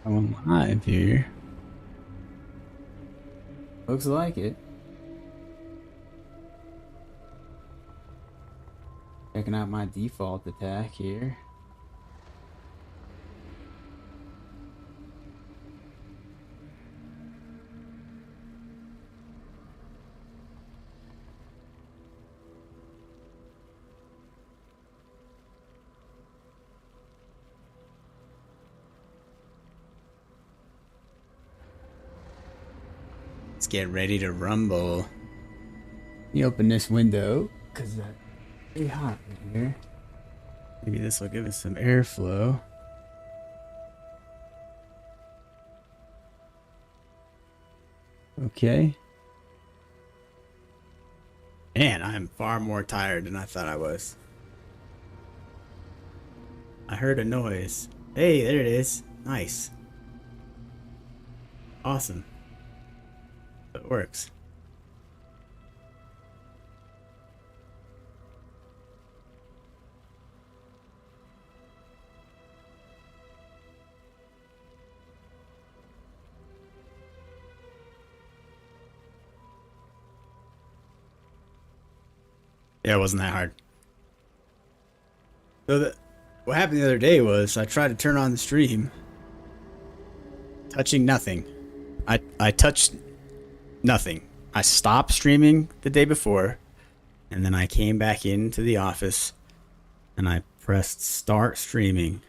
Going live here. Looks like it. Checking out my default attack here. Let's get ready to rumble. Let me open this window because it's pretty hot in here. Maybe this will give us some airflow. Okay. Man, I'm far more tired than I thought I was. I heard a noise. Hey, there it is. Nice. Awesome. It works. Yeah, it wasn't that hard. So what happened the other day was I tried to turn on the stream, touching nothing. I touched nothing. I stopped streaming the day before, and then I came back into the office, and I pressed start streaming,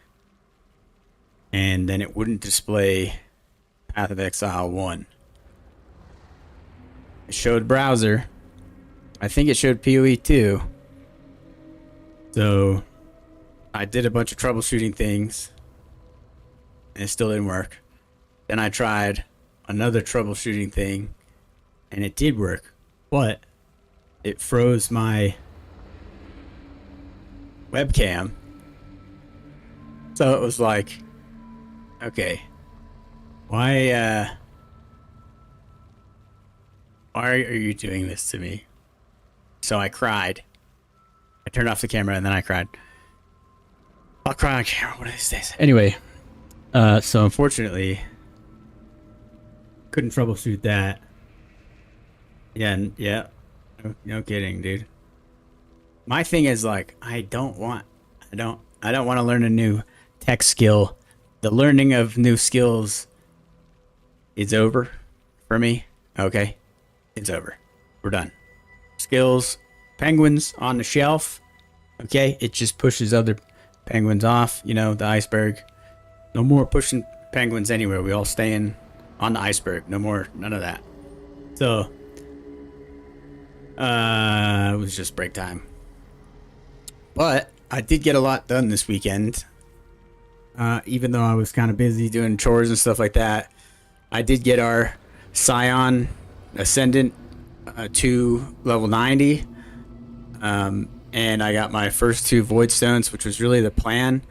and then it wouldn't display Path of Exile 1. It showed browser. I think it showed PoE too. So I did a bunch of troubleshooting things and it still didn't work. Then I tried another troubleshooting thing and it did work, but it froze my webcam. So it was like, okay, why are you doing this to me? So I cried. I turned off the camera and then I cried. I'll cry on camera one of these days. Anyway, so unfortunately, couldn't troubleshoot that. Yeah, no kidding, dude. My thing is like, I don't want to learn a new tech skill. The learning of new skills is over for me. Okay, it's over. We're done. Skills, penguins on the shelf. Okay, it just pushes other penguins off. You know, the iceberg. No more pushing penguins anywhere. We all staying on the iceberg. No more, none of that. So, it was just break time. But I did get a lot done this weekend. Even though I was kind of busy doing chores and stuff like that, I did get our Scion Ascendant to level 90. And I got my first 2 Void Stones, which was really the plan.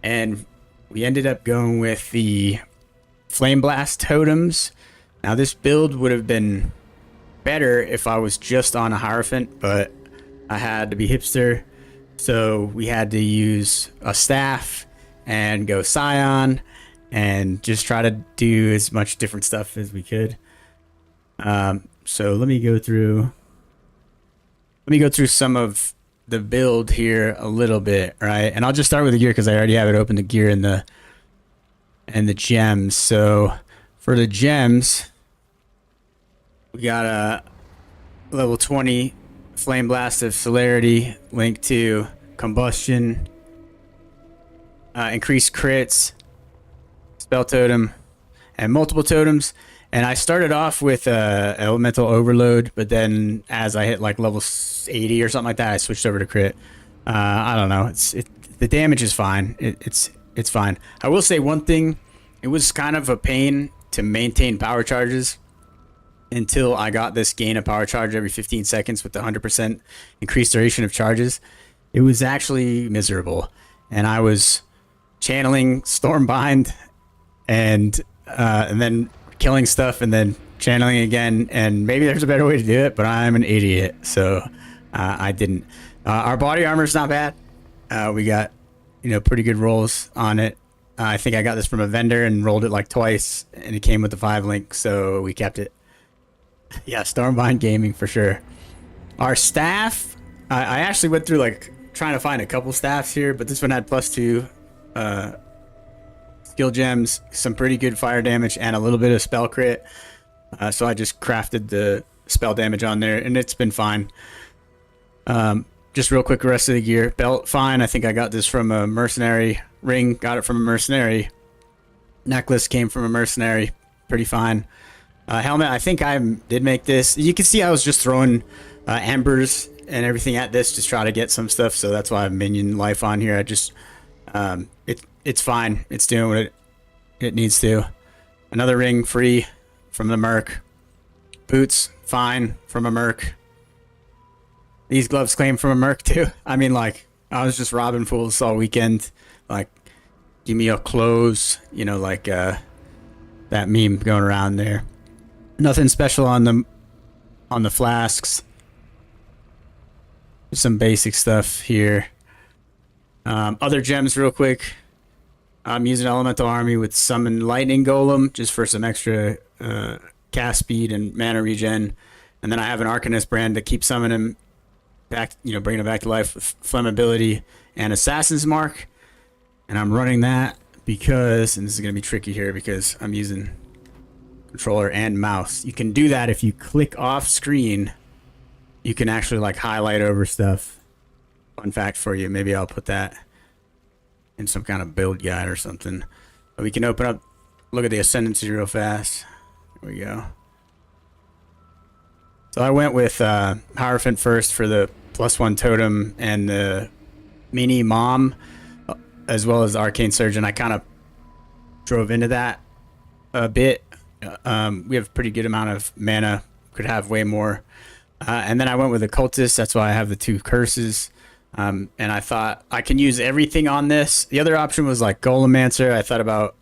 And we ended up going with the Flame Blast totems. Now this build would have been better if I was just on a Hierophant, but I had to be hipster. So we had to use a staff and go Scion and just try to do as much different stuff as we could. So let me go through some of the build here a little bit, right? And I'll just start with the gear because I already have it open, the gear and the gems. So for the gems, we got a level 20 Flame Blast of Celerity linked to Combustion, increased crits, Spell Totem, and multiple totems. And I started off with Elemental Overload, but then as I hit like level 80 or something like that, I switched over to crit. I don't know. The damage is fine. It's fine. I will say one thing. It was kind of a pain to maintain power charges until I got this gain of power charge every 15 seconds with the 100% increased duration of charges. It was actually miserable. And I was channeling Stormbind and then killing stuff and then channeling again, and maybe there's a better way to do it, but I'm an idiot, so I didn't. Our body armor is not bad. We got, pretty good rolls on it. I think I got this from a vendor and rolled it like twice, and it came with the 5 link, so we kept it. Yeah, Stormbind Gaming for sure. Our staff, I actually went through like trying to find a couple staffs here, but this one had +2 skill gems, some pretty good fire damage, and a little bit of spell crit. So I just crafted the spell damage on there, and it's been fine. Just real quick, the rest of the gear. Belt, fine. I think I got this from a Mercenary. Ring, got it from a Mercenary. Necklace came from a Mercenary. Pretty fine. Helmet, I think I did make this. You can see I was just throwing embers and everything at this to try to get some stuff, so that's why I have minion life on here. I just, it's fine. It's doing what it needs to. Another ring, free from the Merc. Boots, fine, from a Merc. These gloves claim from a Merc too. I mean, like, I was just robbing fools all weekend. Like, give me your clothes, you know, like that meme going around there. Nothing special on the flasks. Some basic stuff here. Other gems real quick. I'm using Elemental Army with Summon Lightning Golem just for some extra cast speed and mana regen. And then I have an Arcanist brand to keep summoning him back, you know, bringing it back to life with Flammability and Assassin's Mark. And I'm running that because, and this is going to be tricky here because I'm using controller and mouse. You can do that if you click off screen. You can actually like highlight over stuff. Fun fact for you. Maybe I'll put that in some kind of build guide or something. But we can open up, look at the Ascendancy real fast. There we go. So I went with Hierophant first for the +1 totem and the mini mom, as well as the Arcane Surgeon. I kind of drove into that a bit. We have a pretty good amount of mana. Could have way more. And then I went with the Cultist. That's why I have the 2 curses. And I thought I can use everything on this. The other option was like Golemancer. I thought about,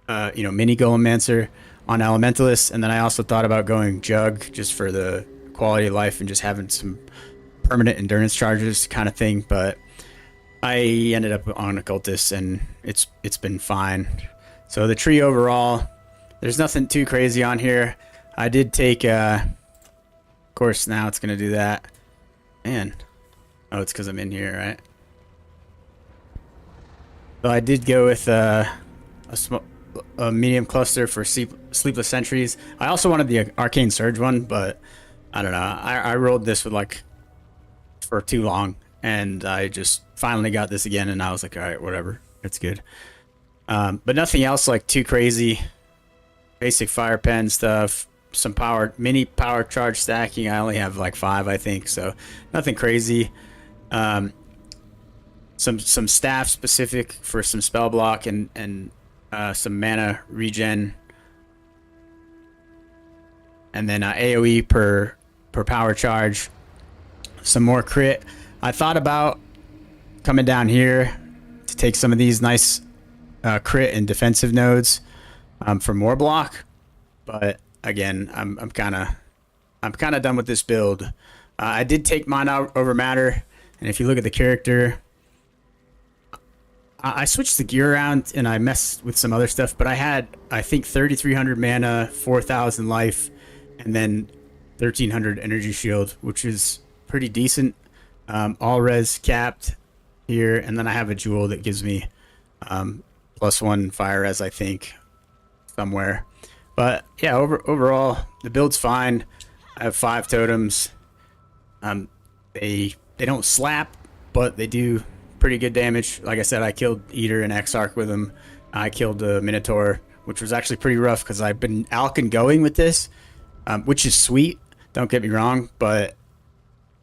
mini Golemancer on Elementalist. And then I also thought about going Jug just for the quality of life and just having some permanent endurance charges kind of thing. But I ended up on Occultist, and it's been fine. So the tree overall, there's nothing too crazy on here. I did take, of course, now it's going to do that. Man. Oh, it's because I'm in here, right? So I did go with a medium cluster for Sleepless Sentries. I also wanted the Arcane Surge one, but I don't know. I rolled this with like for too long, and I just finally got this again, and I was like, all right, whatever, it's good. But nothing else like too crazy. Basic fire pen stuff, some mini power charge stacking. I only have like 5, I think, so nothing crazy. Some staff specific for some spell block and some mana regen, and then AoE per power charge. Some more crit. I thought about coming down here to take some of these nice crit and defensive nodes for more block, but again, I'm kind of done with this build. I did take mine out over matter, and if you look at the character, I switched the gear around and I messed with some other stuff, but I had, I think, 3,300 mana, 4,000 life, and then 1,300 energy shield, which is pretty decent. All res capped here, and then I have a jewel that gives me +1 fire res, I think, somewhere. But yeah, overall the build's fine. I have 5 totems. They don't slap, but they do pretty good damage. Like I said, I killed Eater and Exarch with them. I killed the Minotaur, which was actually pretty rough because I've been Alkin going with this, which is sweet. Don't get me wrong, but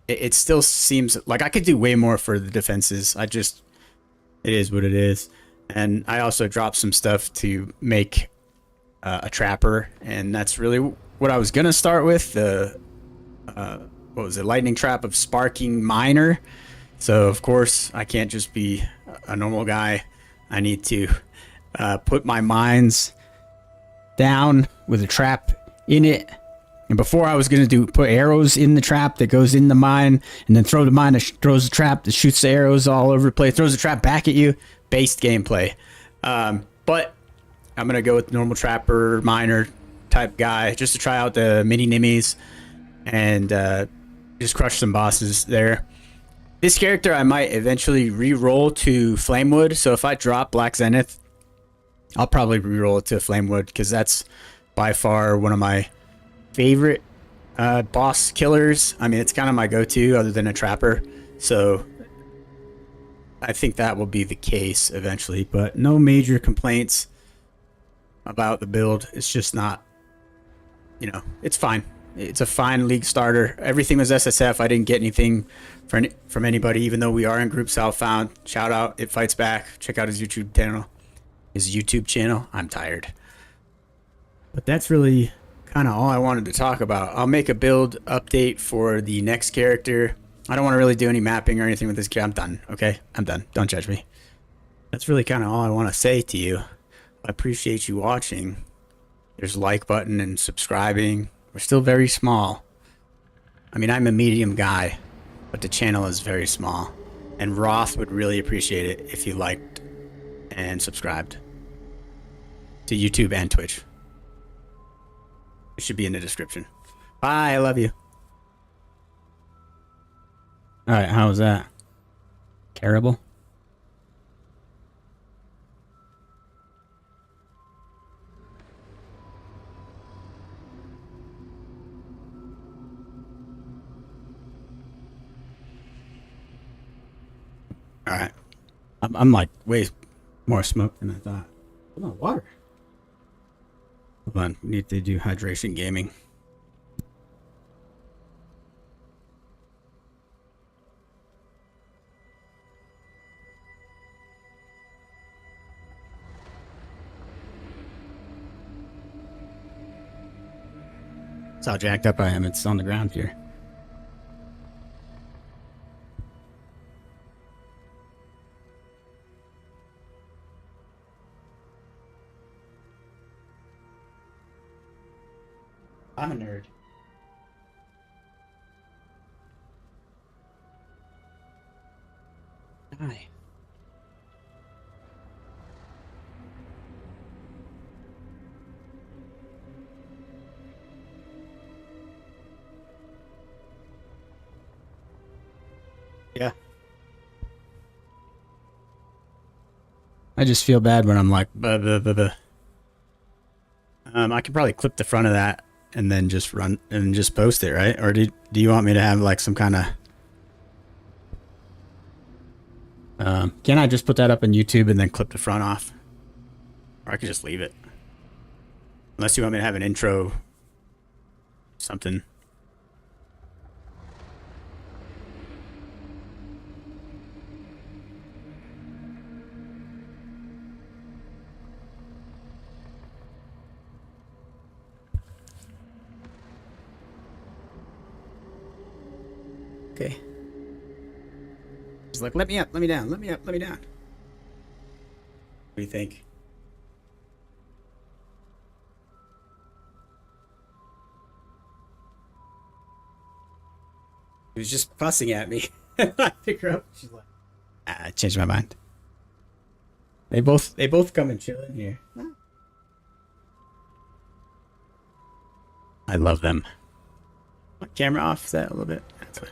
it still seems like I could do way more for the defenses. It is what it is. And I also dropped some stuff to make a trapper, and that's really what I was gonna start with. The what was it? Lightning trap of Sparking Miner. So of course I can't just be a normal guy. I need to put my mines down with a trap in it. And before I was going to put arrows in the trap that goes in the mine, and then throw the mine that throws the trap that shoots the arrows all over the place, throws the trap back at you. Based gameplay. But But I'm going to go with normal trapper, miner type guy just to try out the mini nimmies and just crush some bosses there. This character I might eventually re-roll to Flamewood. So if I drop Black Zenith, I'll probably re-roll it to Flamewood because that's by far one of my favorite boss killers. I mean, it's kind of my go-to other than a trapper. So I think that will be the case eventually, but no major complaints about the build. It's just not, you know, it's fine. It's a fine league starter. Everything was SSF. I didn't get anything from anybody, even though we are in group Southbound. Shout out ItFightsBack. Check out his YouTube channel. I'm tired. But that's really kind of all I wanted to talk about. I'll make a build update for the next character. I don't want to really do any mapping or anything with this character. I'm done, okay? I'm done. Don't judge me. That's really kind of all I want to say to you. I appreciate you watching. There's a like button and subscribing. We're still very small. I mean, I'm a medium guy, but the channel is very small. And Roth would really appreciate it if you liked and subscribed to YouTube and Twitch. It should be in the description. Bye, I love you. Alright, how was that? Terrible? Alright. I'm like way more smoke than I thought. Come on, water. Hold on, we need to do hydration gaming. That's how jacked up I am. It's on the ground here. I'm a nerd. Hi. Yeah. I just feel bad when I'm like, I could probably clip the front of that and then just run and just post it, right? Or do you want me to have like some kind of can I just put that up on YouTube and then clip the front off? Or I could just leave it. Unless you want me to have an intro something. Okay. He's like, let me up, let me down, let me up, let me down. What do you think? He was just fussing at me. I pick her up. She's like, I changed my mind. They both come and chill in here. I love them. My camera off, is that a little bit? That's fine.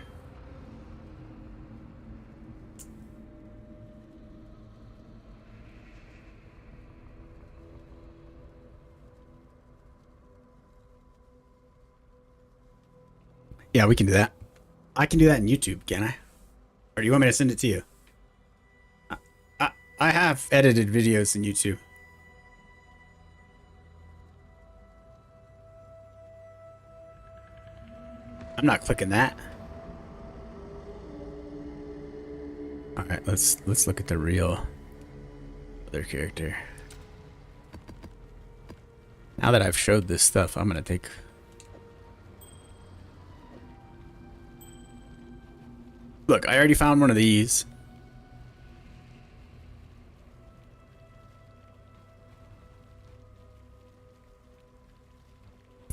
Yeah, we can do that. I can do that in YouTube, can I? Or do you want me to send it to you? I have edited videos in YouTube. I'm not clicking that. All right, let's look at the real other character. Now that I've showed this stuff, I'm gonna take. Look, I already found one of these.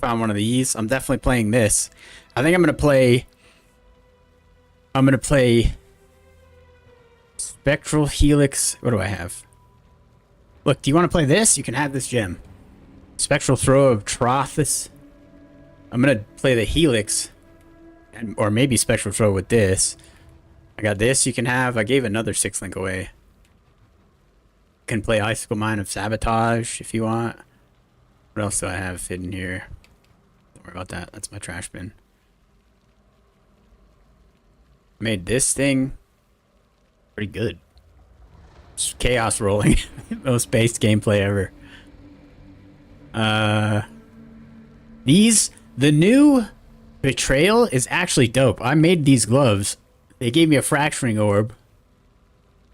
Found one of these. I'm definitely playing this. I think I'm gonna play Spectral Helix. What do I have? Look, do you want to play this? You can have this gem. Spectral Throw of Trothus. I'm going to play the Helix. Or maybe Spectral Throw with this. I got this you can have. I gave another 6-link away. Can play Icicle Mine of Sabotage if you want. What else do I have hidden here? Don't worry about that. That's my trash bin. Made this thing pretty good. Just chaos rolling. Most based gameplay ever. The new Betrayal is actually dope. I made these gloves. They gave me a fracturing orb.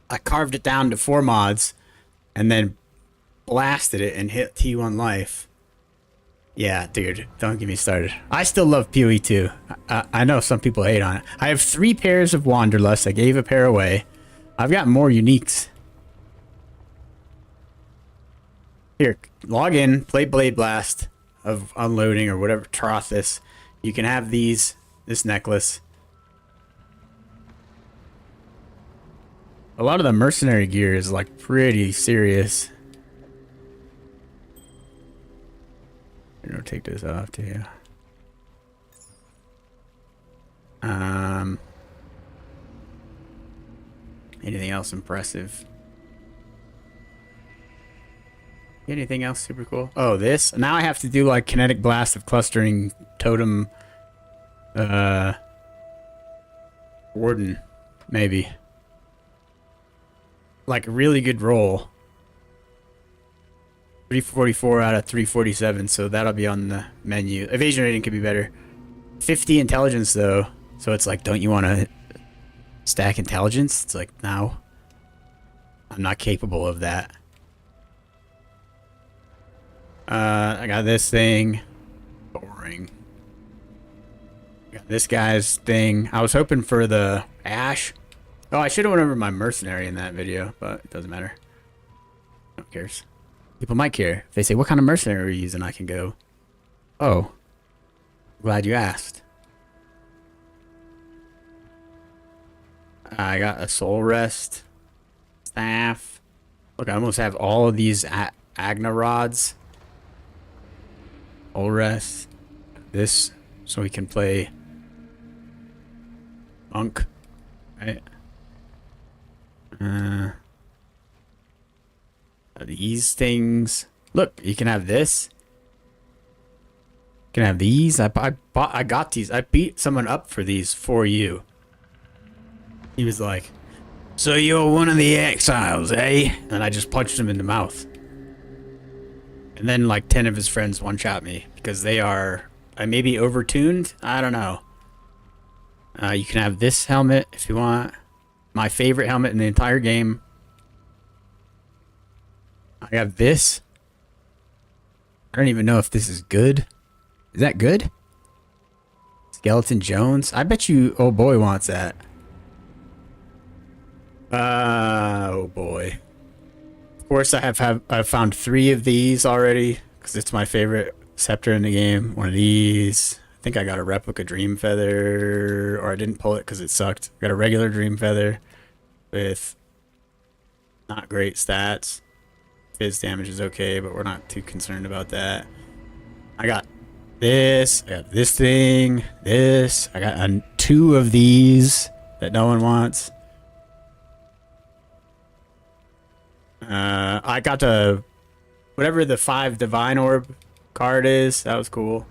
I carved it down to 4 mods and then blasted it and hit T1 life. Yeah, dude, don't get me started. I still love PoE 2. I know some people hate on it. I have 3 pairs of Wanderlust. I gave a pair away. I've got more uniques. Here, log in, play Blade Blast of unloading or whatever, Trothus. You can have this necklace. A lot of the mercenary gear is like pretty serious. I'm gonna take this off too. Anything else impressive? Anything else super cool? Oh, this. Now I have to do like kinetic blast of clustering totem warden, maybe. Like a really good roll. 344 out of 347, so that'll be on the menu. Evasion rating could be better. 50 intelligence though, so it's like, don't you want to stack intelligence? It's like, no, I'm not capable of that. I got this thing. Boring. Got this guy's thing. I was hoping for the Ash. Oh, I should have went over my mercenary in that video, but it doesn't matter. No one cares. People might care. If they say, what kind of mercenary are you using? I can go, oh, glad you asked. I got a soul rest staff. Look, I almost have all of these Agna rods. Soul rest. This, so we can play Monk. Right? These things. Look, you can have this. You can have these. I got these. I beat someone up for these for you. He was like, so you're one of the exiles, eh? And I just punched him in the mouth. And then like 10 of his friends one-shot me because they are maybe overtuned. I don't know. You can have this helmet if you want. My favorite helmet in the entire game. I have this. I don't even know if this is good. Is that good? Skeleton Jones? I bet you oh boy wants that. Oh boy. Of course I've found 3 of these already because it's my favorite scepter in the game. One of these. I think I got a replica Dream Feather, or I didn't pull it because it sucked. I got a regular Dream Feather with not great stats. Fizz damage is okay, but we're not too concerned about that. I got this. I got this thing. This. I got 2 of these that no one wants. I got the whatever the 5 Divine Orb card is. That was cool.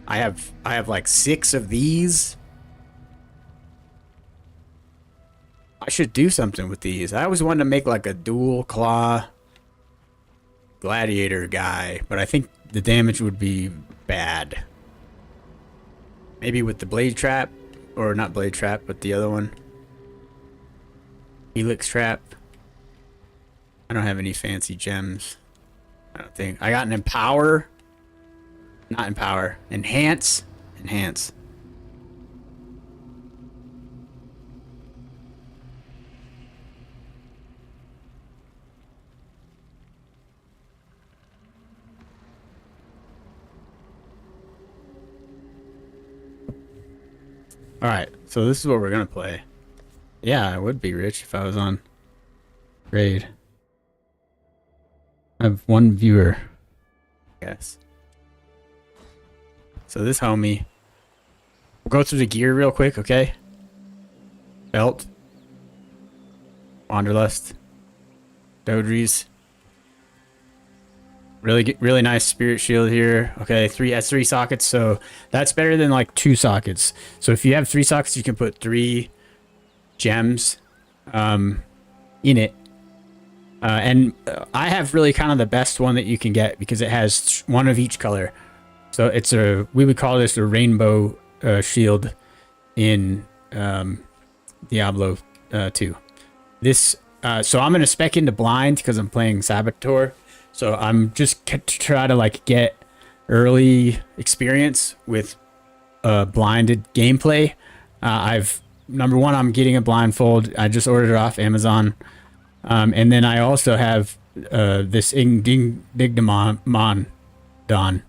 I have like 6 of these. I should do something with these. I always wanted to make like a dual claw gladiator guy, but I think the damage would be bad. Maybe with the blade trap, or not blade trap, but the other one. Helix trap. I don't have any fancy gems. I don't think. I got an empower. Not empower. Enhance. Enhance. All right, So this is what we're gonna play. Yeah, I would be rich if I was on raid. I have one viewer. Yes. So this homie. We'll go through the gear real quick, okay? Belt. Wanderlust. Dodries. Really nice spirit shield here. Okay, has three sockets, so that's better than like 2 sockets. So if you have 3 sockets, you can put 3 gems in it. And I have really kind of the best one that you can get because it has one of each color. So it's we would call this a rainbow shield in Diablo 2. This so I'm gonna spec into blind because I'm playing Saboteur. So I'm just to try to like get early experience with blinded gameplay. Number one, I'm getting a blindfold. I just ordered it off Amazon. And then I also have this Digdamon Dawn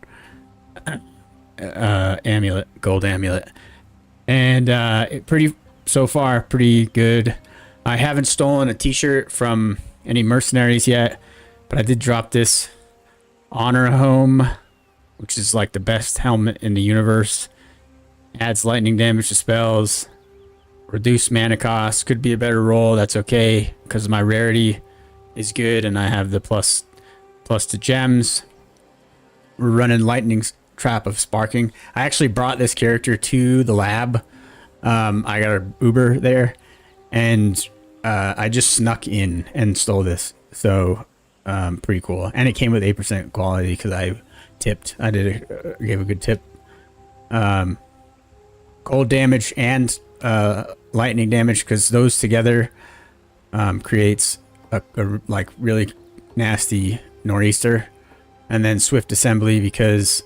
amulet, gold amulet. And so far, pretty good. I haven't stolen a t-shirt from any mercenaries yet, but I did drop this Honor Home, which is like the best helmet in the universe. Adds lightning damage to spells. Reduce mana cost. Could be a better roll. That's okay because my rarity is good and I have the plus to gems. We're running lightning trap of sparking. I actually brought this character to the lab. I got an Uber there and I just snuck in and stole this. So pretty cool. And it came with 8% quality because I tipped. I gave a good tip. Cold damage and lightning damage because those together creates a like really nasty nor'easter. And then swift assembly because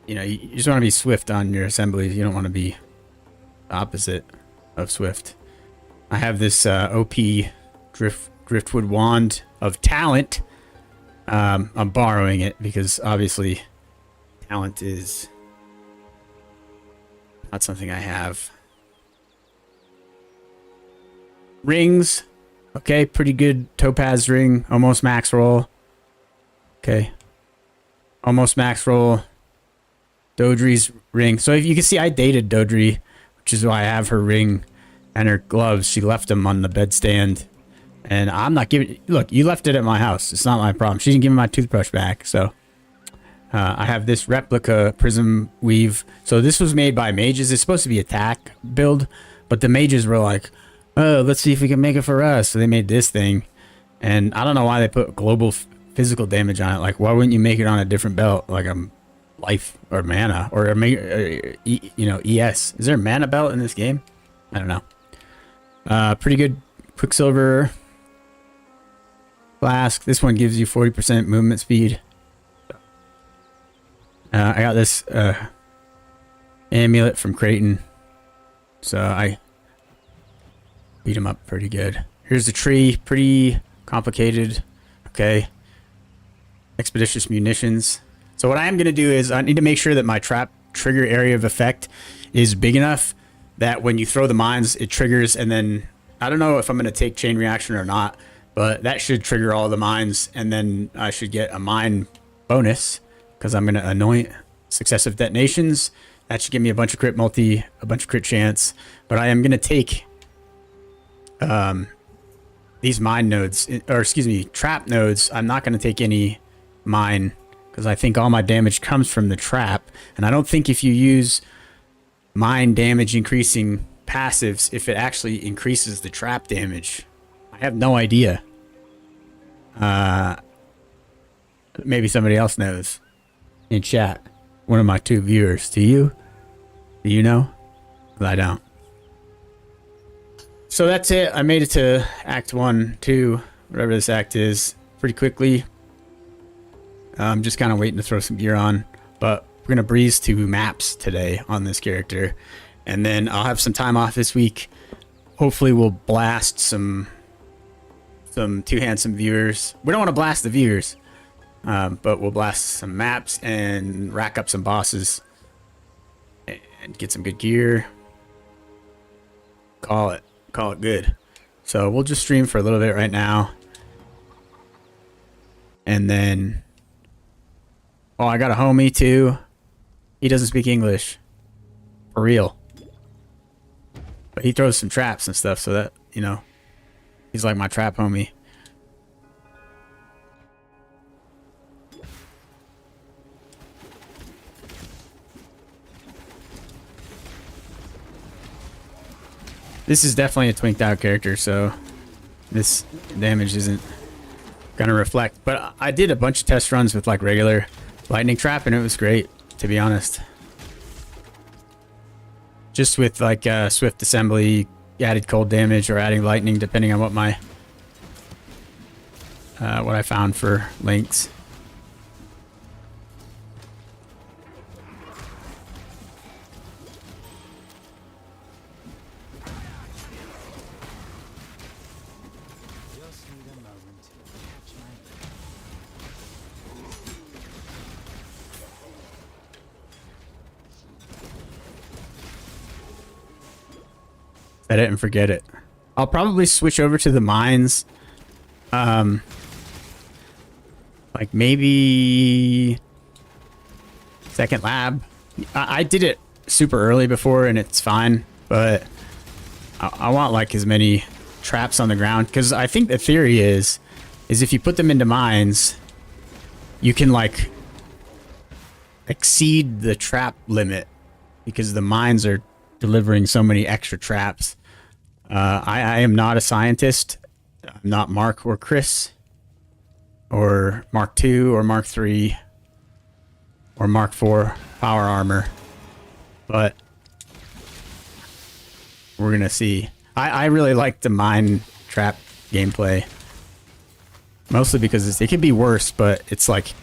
you know you just want to be swift on your assemblies. You don't want to be the opposite of swift. I have this OP driftwood wand of talent. I'm borrowing it because obviously talent is not something I have. Rings. Okay, pretty good topaz ring. Almost max roll. Okay. Almost max roll. Dodri's ring. So if you can see, I dated Dodri, which is why I have her ring and her gloves. She left them on the bedstand. And I'm not giving... Look, you left it at my house. It's not my problem. She didn't give me my toothbrush back, so... I have this replica prism weave. So this was made by mages. It's supposed to be attack build, but the mages were like, oh, let's see if we can make it for us. So they made this thing. And I don't know why they put global physical damage on it. Like, why wouldn't you make it on a different belt? Like a life or mana or you know, ES. Is there a mana belt in this game? I don't know. Pretty good Quicksilver flask. This one gives you 40% movement speed. I got this amulet from Creighton, so I beat him up pretty good. Here's the tree, pretty complicated. Okay. Expeditious munitions. So what I am going to do is I need to make sure that my trap trigger area of effect is big enough that when you throw the mines, it triggers, and then I don't know if I'm going to take chain reaction or not, but that should trigger all the mines, and then I should get a mine bonus. Because I'm going to anoint successive detonations. That should give me a bunch of crit multi, a bunch of crit chance. But I am going to take these mine nodes, or excuse me, trap nodes. I'm not going to take any mine because I think all my damage comes from the trap. And I don't think if you use mine damage increasing passives, if it actually increases the trap damage. I have no idea. Maybe somebody else knows. In chat, one of my 2 viewers. Do you know? Well, I don't. So that's it. I made it to act 1, 2, whatever this act is, pretty quickly. I'm just kind of waiting to throw some gear on, but we're gonna breeze to maps today on this character, and then I'll have some time off this week. Hopefully, we'll blast some 2 handsome viewers. We don't want to blast the viewers. But we'll blast some maps and rack up some bosses and get some good gear. call it good. So we'll just stream for a little bit right now. And then, oh, I got a homie too. He doesn't speak English. For real. But he throws some traps and stuff, so that, you know, he's like my trap homie. This is definitely a twinked out character, so this damage isn't gonna reflect. But I did a bunch of test runs with like regular lightning trap, and it was great, to be honest. Just with like swift assembly, added cold damage, or adding lightning, depending on what my what I found for links. Set it and forget it. I'll probably switch over to the mines. Like maybe second lab. I did it super early before and it's fine, but I want like as many traps on the ground, because I think the theory is if you put them into mines, you can like exceed the trap limit because the mines are delivering so many extra traps. I am not a scientist. I'm not Mark or Chris or Mark II or Mark III or Mark IV power armor, but we're gonna see. I really like the mine trap gameplay, mostly because it can be worse, but it's like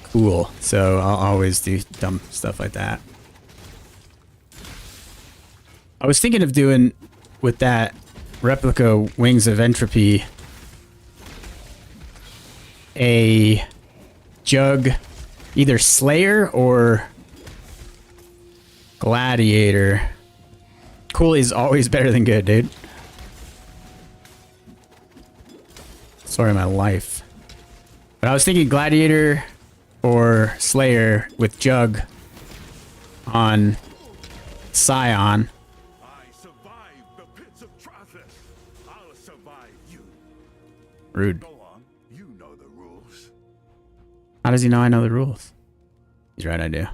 cool, so I'll always do dumb stuff like that. I was thinking of doing with that replica Wings of Entropy a Jug, either Slayer or Gladiator. Cool is always better than good, dude. Story of my life. But I was thinking Gladiator or Slayer with Jug on Scion. Rude. Go on. You know the rules. How does he know I know the rules? He's right, I do.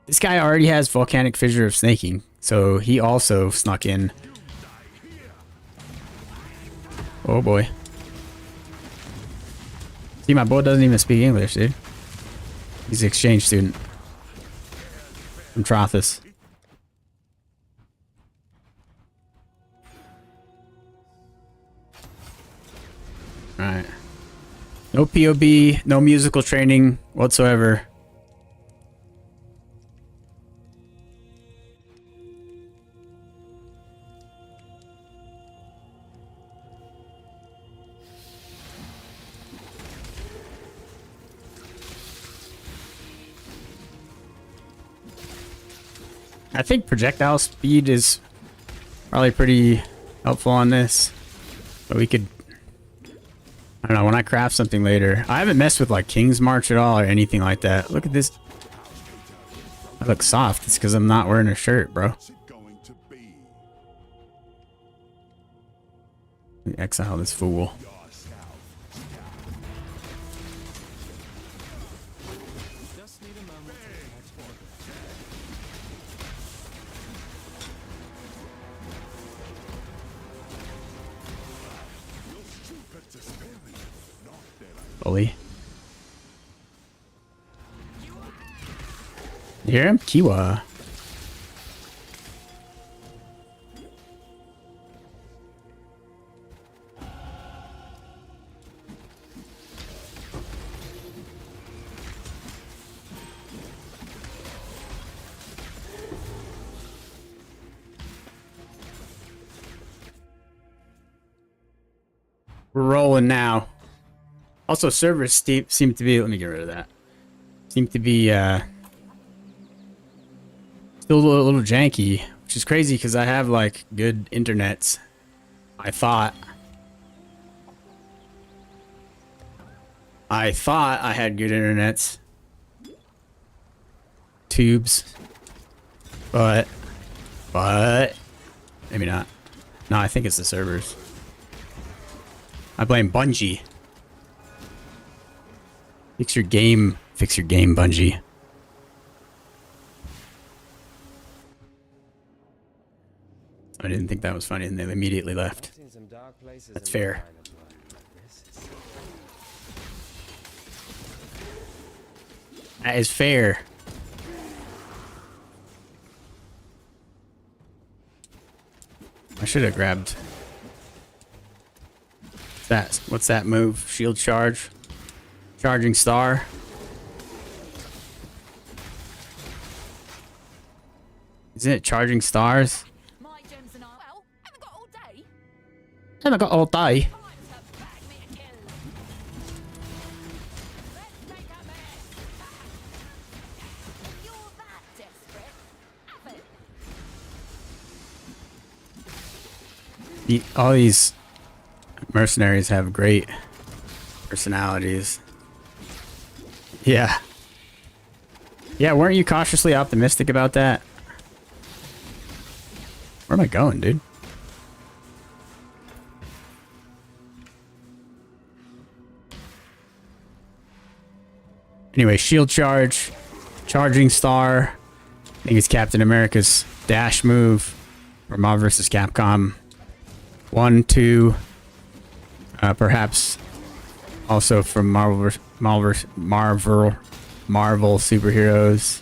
This guy already has volcanic fissure of snaking, so he also snuck in. Oh boy. See, my boy doesn't even speak English, dude. He's an exchange student from Trothus. Alright. No POB, no musical training whatsoever. I think projectile speed is probably pretty helpful on this. But we could, I don't know, when I craft something later. I haven't messed with like King's March at all or anything like that. Look at this. I look soft. It's because I'm not wearing a shirt, bro. Let me exile this fool. Bully. You hear him? Kiwa. We're rolling now. Also, servers seem to be... Let me get rid of that. Seem to be still a little janky, which which is crazy because I have like good internets. I thought I had good internets. Tubes. But maybe not. No, I think it's the servers. I blame Bungie. Fix your game, Bungie. I didn't think that was funny and they immediately left. That's fair. That is fair. I should have grabbed that. What's that move? Shield charge. Charging star. Isn't it charging stars? My gems and I, well, haven't got all day. Haven't got all day. Time to bag me a kill. Let's take a mess. You're that desperate. Have it. All these mercenaries have great personalities. Yeah. Yeah, weren't you cautiously optimistic about that? Where am I going, dude? Anyway, shield charge, charging star. I think it's Captain America's dash move for Marvel vs. Capcom 1, 2, perhaps also from Marvel superheroes,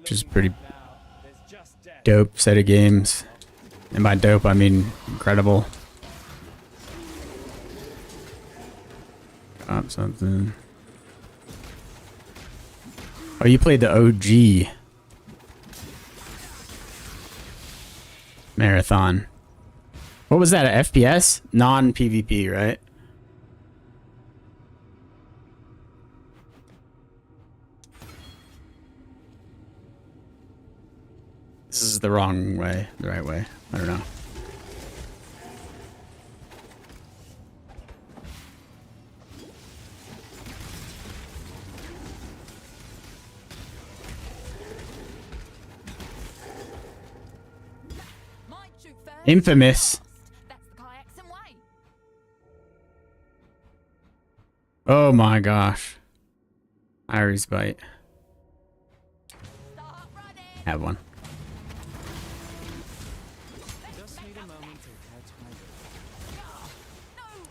which is pretty dope set of games. And by dope, I mean incredible. Got something. Oh, you played the OG Marathon. What was that, a FPS? Non-PvP, right? This is the wrong way, the right way. I don't know. Infamous. That's the Kayaxon way. Oh my gosh. Iris bite. Start running. Have one.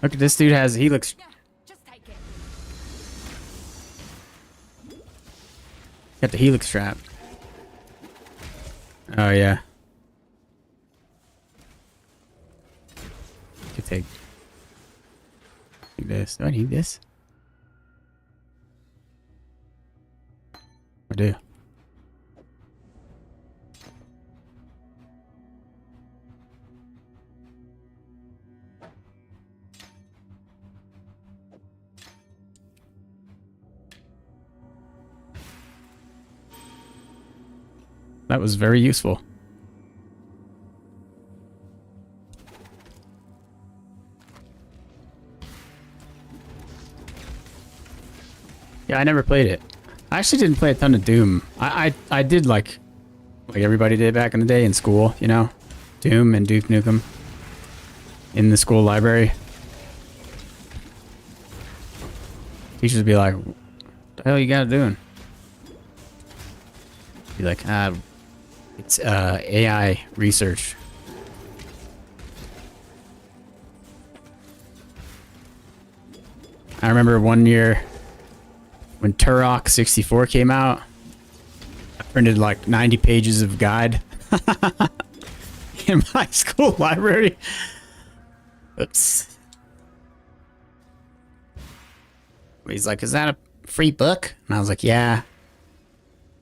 Look at this dude he looks. Yeah, just take it. Got the helix strap. Oh yeah. Could take this. Do I need this? I do. That was very useful. Yeah, I never played it. I actually didn't play a ton of Doom. I did like everybody did back in the day in school, you know? Doom and Duke Nukem in the school library. Teachers would be like, what the hell you got doing? Be like, it's AI research. I remember one year when Turok 64 came out, I printed like 90 pages of guide in my school library. Oops. He's like, is that a free book? And I was like, yeah.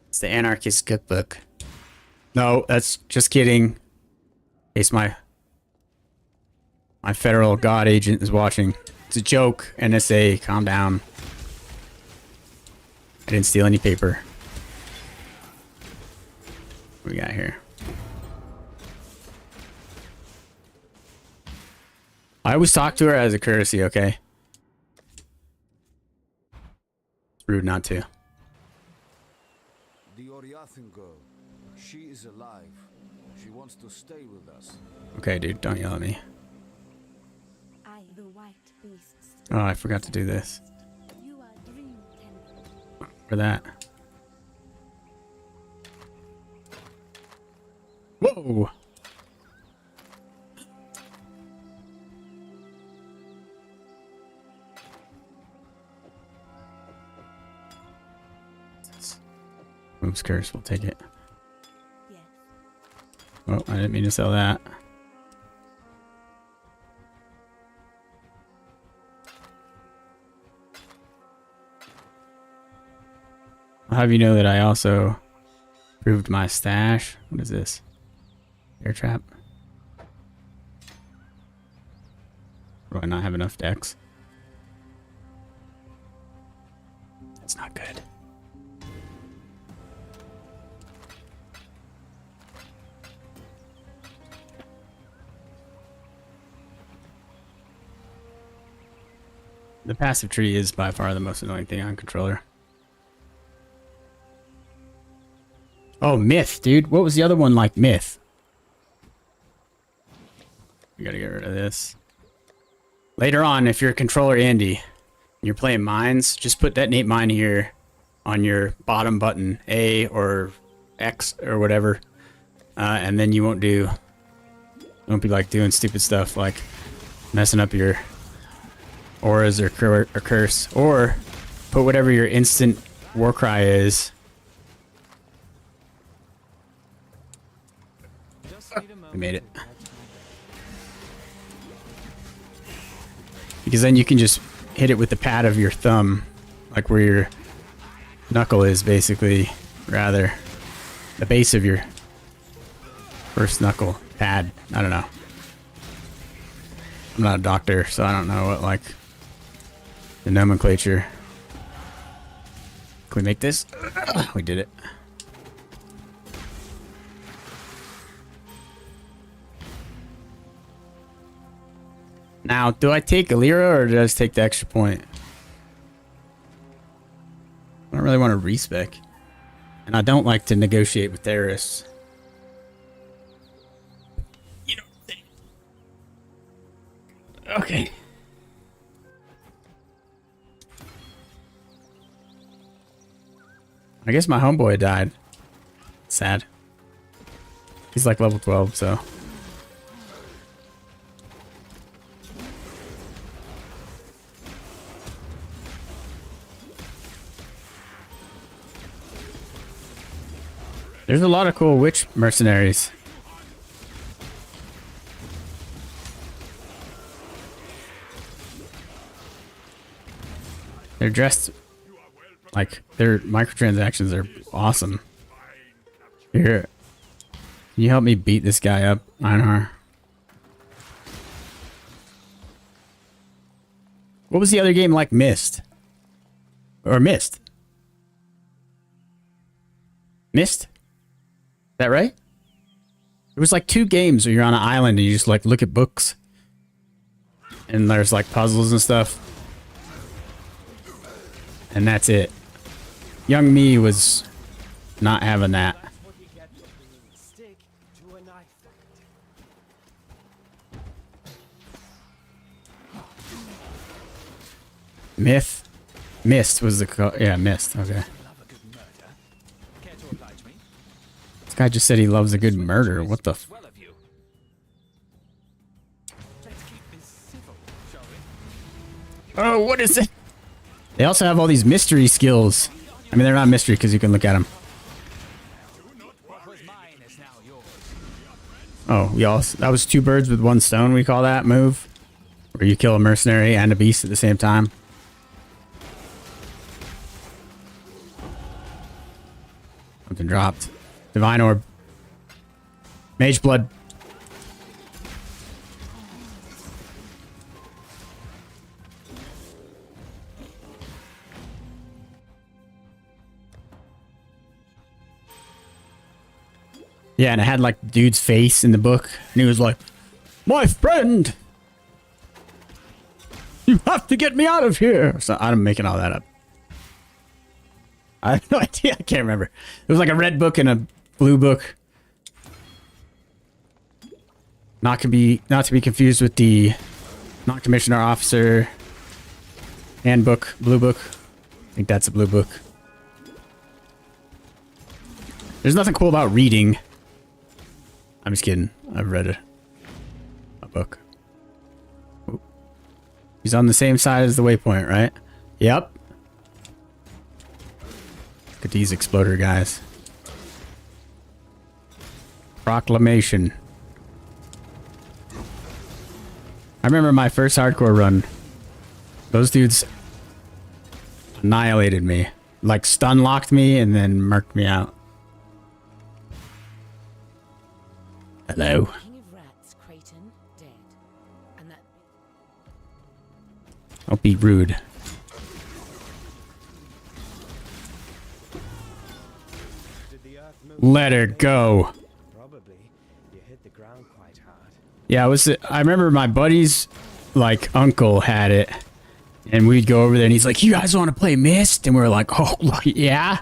It's the Anarchist Cookbook. No, that's just kidding. In case my federal god agent is watching. It's a joke, NSA, calm down. I didn't steal any paper. What we got here? I always talk to her as a courtesy, okay? It's rude not to. The Oriathan girl. She is alive. She wants to stay with us. Okay, dude, don't yell at me. I, the white beasts. Oh, I forgot to do this. You are dream tender. For that. Whoa! Moves curse, we'll take it. Yes. Oh, I didn't mean to sell that. I'll have you know that I also proved my stash. What is this? Air trap? Do I not have enough decks? That's not good. The passive tree is by far the most annoying thing on controller. Oh, Myth, dude. What was the other one like Myth? We gotta get rid of this. Later on, if you're a controller Andy, and you're playing mines, just put detonate mine here on your bottom button, A or X or whatever, and then you won't be like doing stupid stuff like messing up your auras or curse, or put whatever your instant war cry is. We made it. Because then you can just hit it with the pad of your thumb, like where your knuckle is, basically, rather. The base of your first knuckle pad. I don't know. I'm not a doctor, so I don't know what, like, the nomenclature. Can we make this? We did it. Now, do I take Alira or did I just take the extra point? I don't really want to respec. And I don't like to negotiate with terrorists. You know. Okay. I guess my homeboy died. Sad. He's like level 12, so. There's a lot of cool witch mercenaries. They're dressed like their microtransactions are awesome. Here, can you help me beat this guy up, Einar? What was the other game like? Mist? Or Mist? Mist? Is that right? It was like 2 games where you're on an island and you just like look at books. And there's like puzzles and stuff. And that's it. Young me was not having that. Myth? Mist was the yeah, Mist, okay. This guy just said he loves a good murder. What the f- Oh, what is it? They also have all these mystery skills. I mean, they're not mystery because you can look at them. Oh, that was 2 birds with 1 stone, we call that move. Where you kill a mercenary and a beast at the same time. Something dropped. Divine Orb. Mage Blood. Yeah, and it had like dude's face in the book, and he was like, "My friend, you have to get me out of here." So I'm making all that up. I have no idea. I can't remember. It was like a red book and a blue book. Not to be confused with the non-commissioner officer handbook, blue book. I think that's a blue book. There's nothing cool about reading. I'm just kidding. I've read a book. Ooh. He's on the same side as the waypoint, right? Yep. Look at these exploder guys. Proclamation. I remember my first hardcore run. Those dudes annihilated me. Like stun locked me and then murked me out. Hello. King of Rats, Creighton, dead. And that Don't be rude. Did the earth move? Let her go. Probably. You hit the ground quite hard. Yeah, I remember my buddy's like uncle had it, and we'd go over there and he's like, "You guys want to play Mist?" And we were like, "Oh, yeah.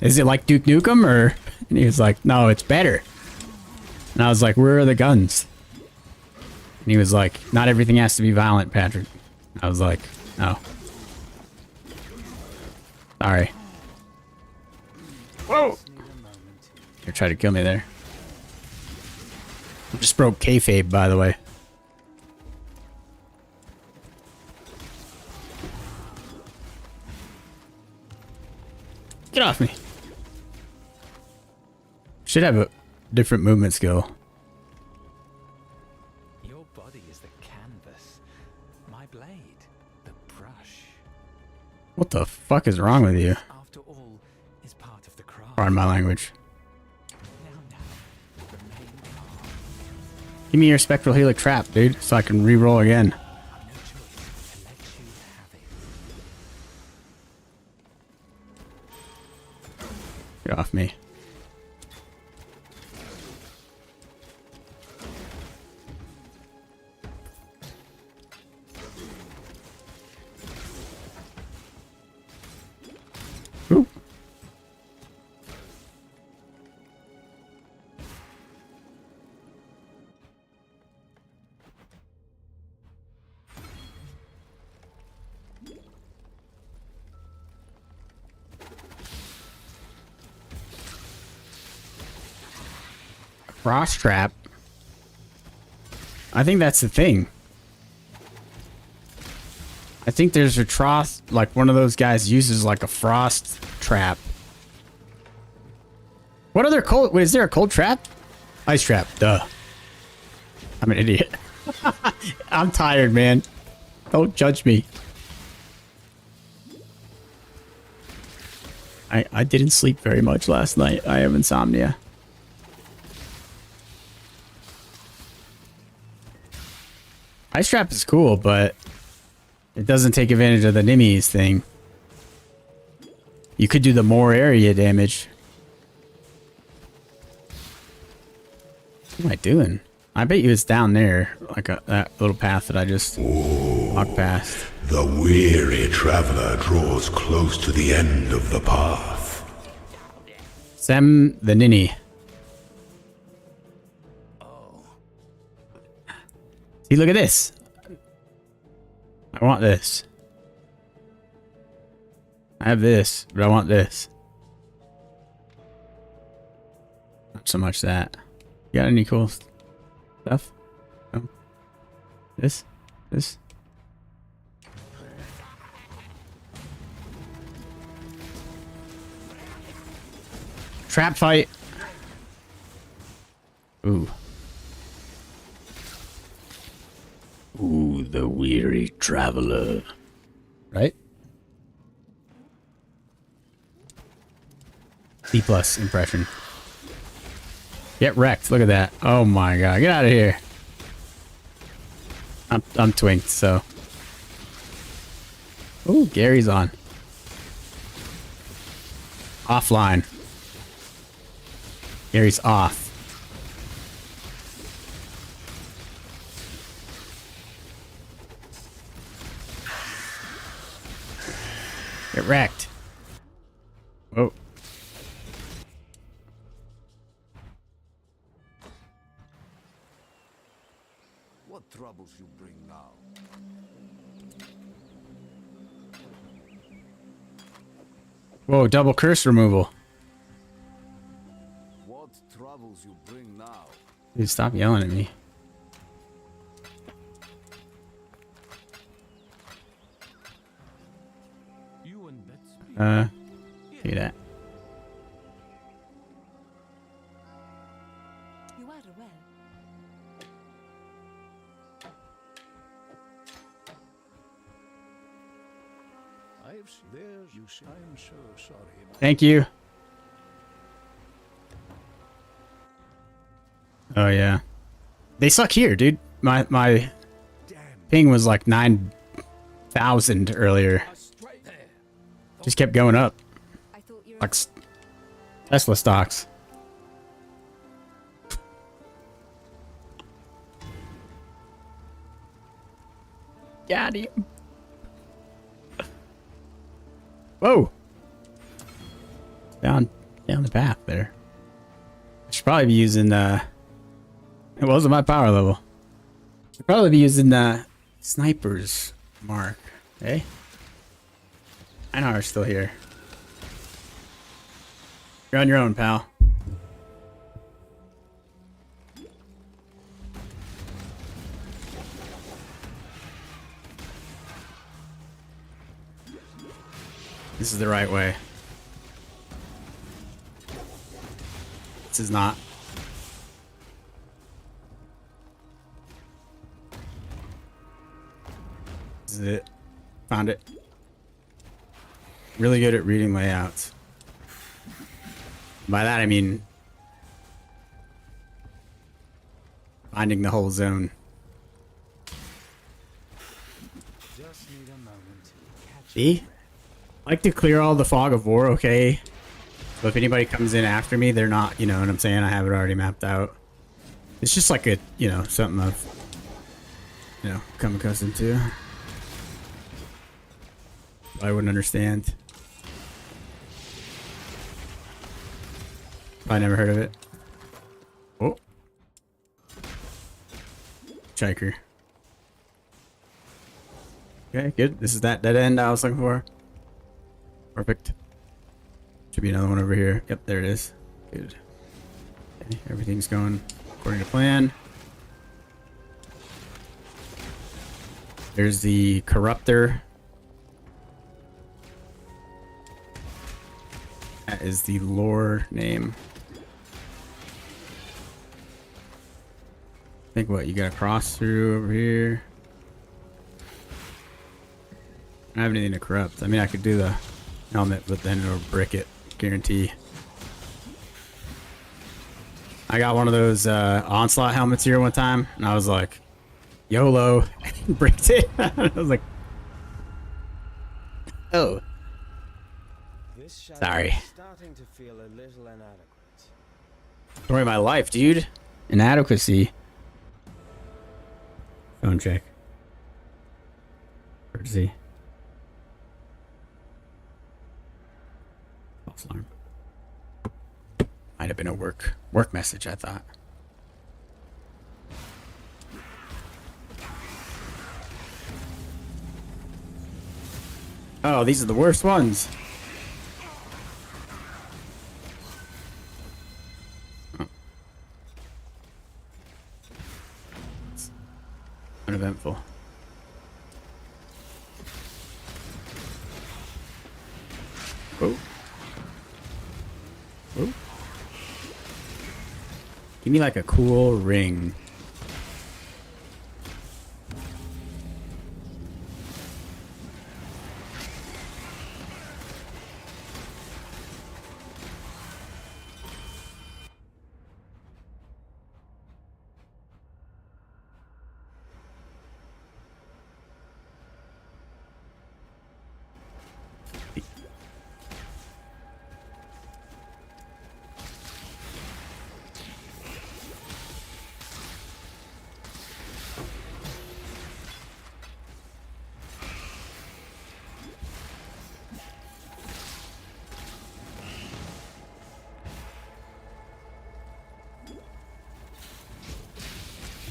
Is it like Duke Nukem or?" And he was like, "No, it's better." And I was like, "Where are the guns?" And he was like, "Not everything has to be violent, Patrick." I was like, "No. Sorry." Whoa! You tried to kill me there. Just broke kayfabe, by the way. Get off me. Should have a different movement skill. Your body is the canvas. My blade, the brush. What the fuck is wrong with you? After all, is part of the craft. Pardon my language. Now, the main part. Give me your spectral helix trap, dude, so I can re-roll again. I've no choice to let you have it. Get off me. Ooh. Frost trap. I think that's the thing. I think there's a troth, like one of those guys uses like a frost trap. What other cold? Wait, is there a cold trap? Ice trap. Duh. I'm an idiot. I'm tired, man. Don't judge me. I didn't sleep very much last night. I have insomnia. Ice trap is cool, but it doesn't take advantage of the Nimmy's thing. You could do the more area damage. What am I doing? I bet you it's down there, like that little path that I just walked past. The weary traveler draws close to the end of the path. Sem the Ninny. See, look at this. I want this. I have this, but I want this. Not so much that. You got any cool stuff? No. This? This? Trap fight. Ooh. Ooh, the weary traveler. Right? C+ impression. Get wrecked. Look at that. Oh my god. Get out of here. I'm twinked, so. Ooh, Gary's on. Offline. Gary's off. Get wrecked. Whoa. What troubles you bring now? Whoa, double curse removal. What troubles you bring now? Dude, stop yelling at me. You and Betsy. Do that. You are well. There's you see. I'm so sorry. Thank you. Oh yeah. They suck here, dude. My ping was like 9,000 earlier. Just kept going up. I thought you were Like Tesla stocks. Got him. Whoa. Down the path there. I should probably be using it wasn't my power level. Should probably be using sniper's mark. Hey? I know we're still here. You're on your own, pal. This is the right way. This is not. This is it. Found it. Really good at reading layouts. By that I mean finding the whole zone. Just need a moment to catch See? I like to clear all the fog of war, okay? So if anybody comes in after me, they're not, you know what I'm saying? I have it already mapped out. It's just like a, you know, something I've, you know, come accustomed to. I wouldn't understand. I never heard of it. Oh. Chiker. Okay, good. This is that dead end I was looking for. Perfect. Should be another one over here. Yep, there it is. Good. Okay, everything's going according to plan. There's the corruptor. That is the lore name. I think what, you gotta cross through over here. I don't have anything to corrupt. I mean, I could do the helmet, but then it'll brick it. Guarantee. I got one of those onslaught helmets here one time, and I was like, YOLO. Bricked it. I was like, oh. This shadow Sorry. is starting to feel a little inadequate. Story of my life, dude. Inadequacy. Phone check. Courtesy. False alarm. Might have been a work message, I thought. Oh, these are the worst ones. Oh. It's uneventful. Oh. Oh. Give me like a cool ring.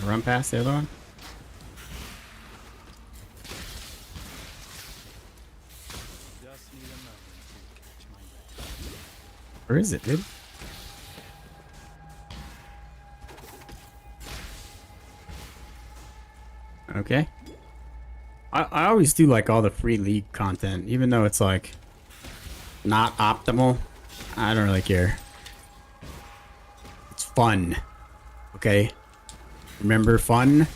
Run past the other one. Just need a moment to catch my breath. Where is it, dude? Okay. I always do like all the free league content, even though it's like not optimal. I don't really care. It's fun. Okay? Remember fun?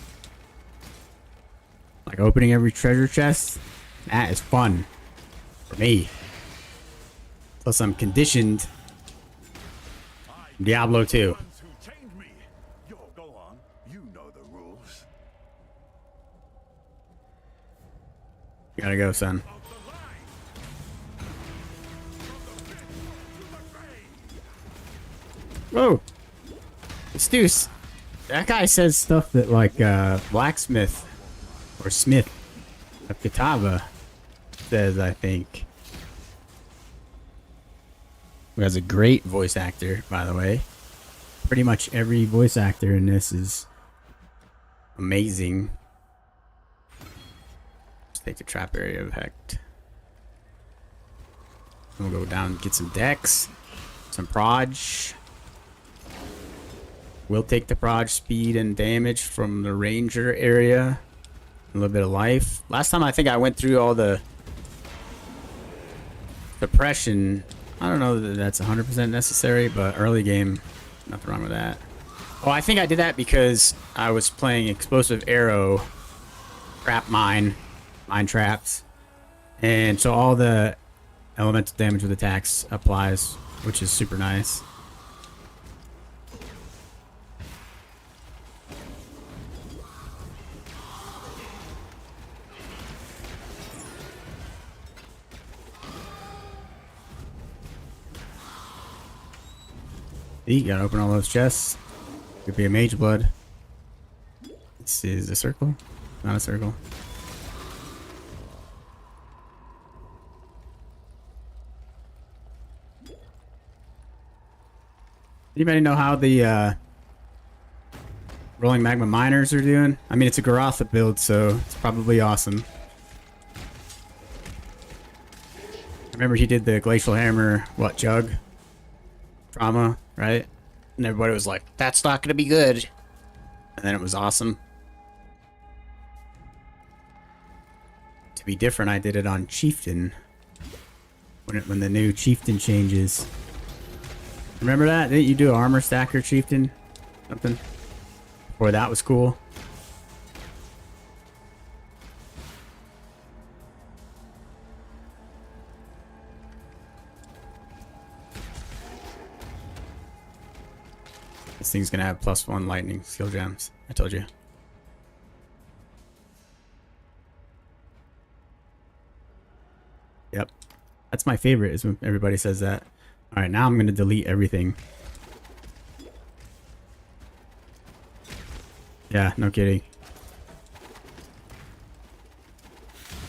Like opening every treasure chest? That is fun. For me. Plus I'm conditioned. Diablo 2. Ones who chained me. Yo, go on. You know the rules. You gotta go, son. Whoa! It's Deuce. That guy says stuff that like Blacksmith or Smith of Katava says, I think. Who has a great voice actor, by the way. Pretty much every voice actor in this is amazing. Let's take the trap area effect. We'll go down and get some dex, some proj. We'll take the proj speed and damage from the ranger area. A little bit of life. Last time I think I went through all the suppression. I don't know that that's 100% necessary, but early game, nothing wrong with that. Oh, I think I did that because I was playing explosive arrow, trap mine traps, and so all the elemental damage with attacks applies, which is super nice. You gotta open all those chests. Could be a mage blood. This is a circle, not a circle. Anybody know how the rolling magma miners are doing? I mean, it's a Garotha build, so it's probably awesome. I remember he did the glacial hammer, what, jug? Trauma, right? And everybody was like, that's not gonna be good. And then it was awesome. To be different, I did it on Chieftain. When the new Chieftain changes. Remember that? Didn't you do armor stacker Chieftain? Something? Boy, that was cool. This thing's gonna have +1 lightning skill gems. I told you. Yep. That's my favorite, is when everybody says that. Alright, now I'm gonna delete everything. Yeah, no kidding.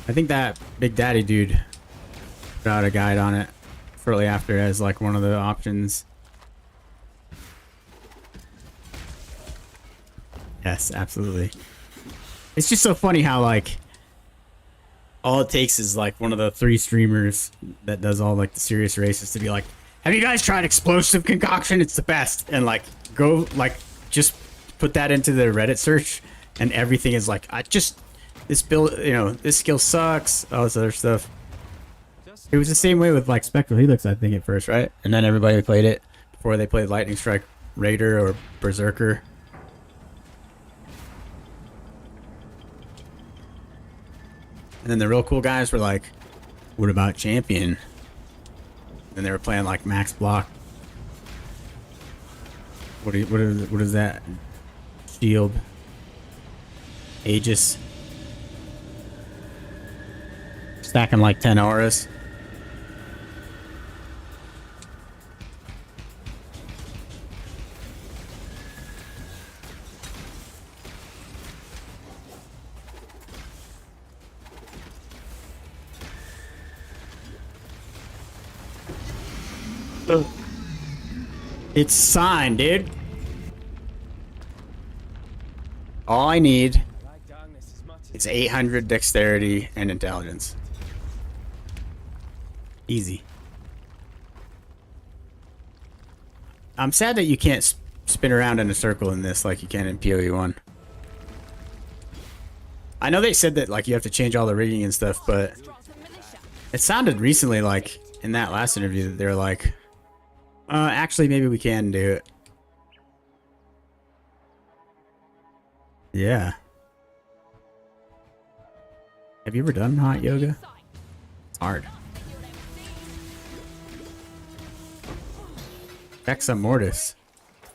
I think that Big Daddy dude put out a guide on it shortly after as like one of the options. Yes, absolutely. It's just so funny how like all it takes is like one of the 3 streamers that does all like the serious races to be like, have you guys tried explosive concoction? It's the best. And like go like just put that into the Reddit search and everything is like, this build, you know, this skill sucks, all this other stuff. It was the same way with like Spectral Helix, I think, at first, right? And then everybody played it before they played Lightning Strike Raider or Berserker. And then the real cool guys were like, what about Champion? And they were playing like Max Block. What is that? Shield. Aegis. Stacking like 10 auras. It's signed, dude. All I need I like darkness as much as is 800 dexterity and intelligence. Easy. I'm sad that you can't spin around in a circle in this like you can in PoE1. I know they said that like you have to change all the rigging and stuff, but it sounded recently like in that last interview that they were like, actually maybe we can do it. Yeah. Have you ever done hot yoga? It's hard. Vexa Mortis.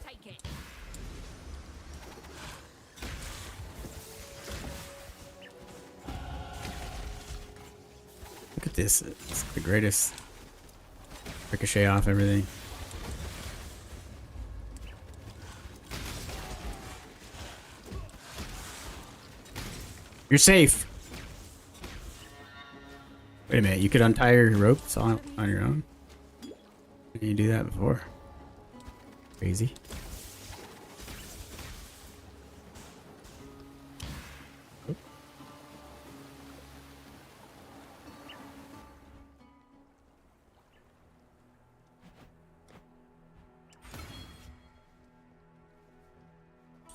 Take it. Look at this. It's the greatest. Ricochet off everything. You're safe. Wait a minute, you could untie your ropes on your own? Didn't you do that before? Crazy. Oop.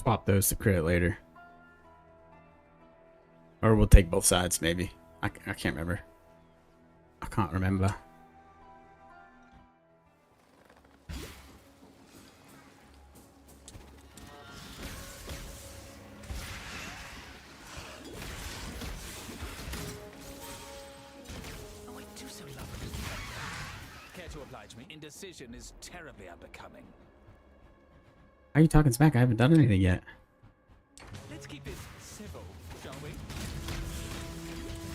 Swap those to crit later. Or we'll take both sides, maybe. I can't remember. I can't remember. Oh, I do so love it. Care to oblige me? Indecision is terribly unbecoming. Why are you talking smack? I haven't done anything yet. Let's keep this civil, shall we?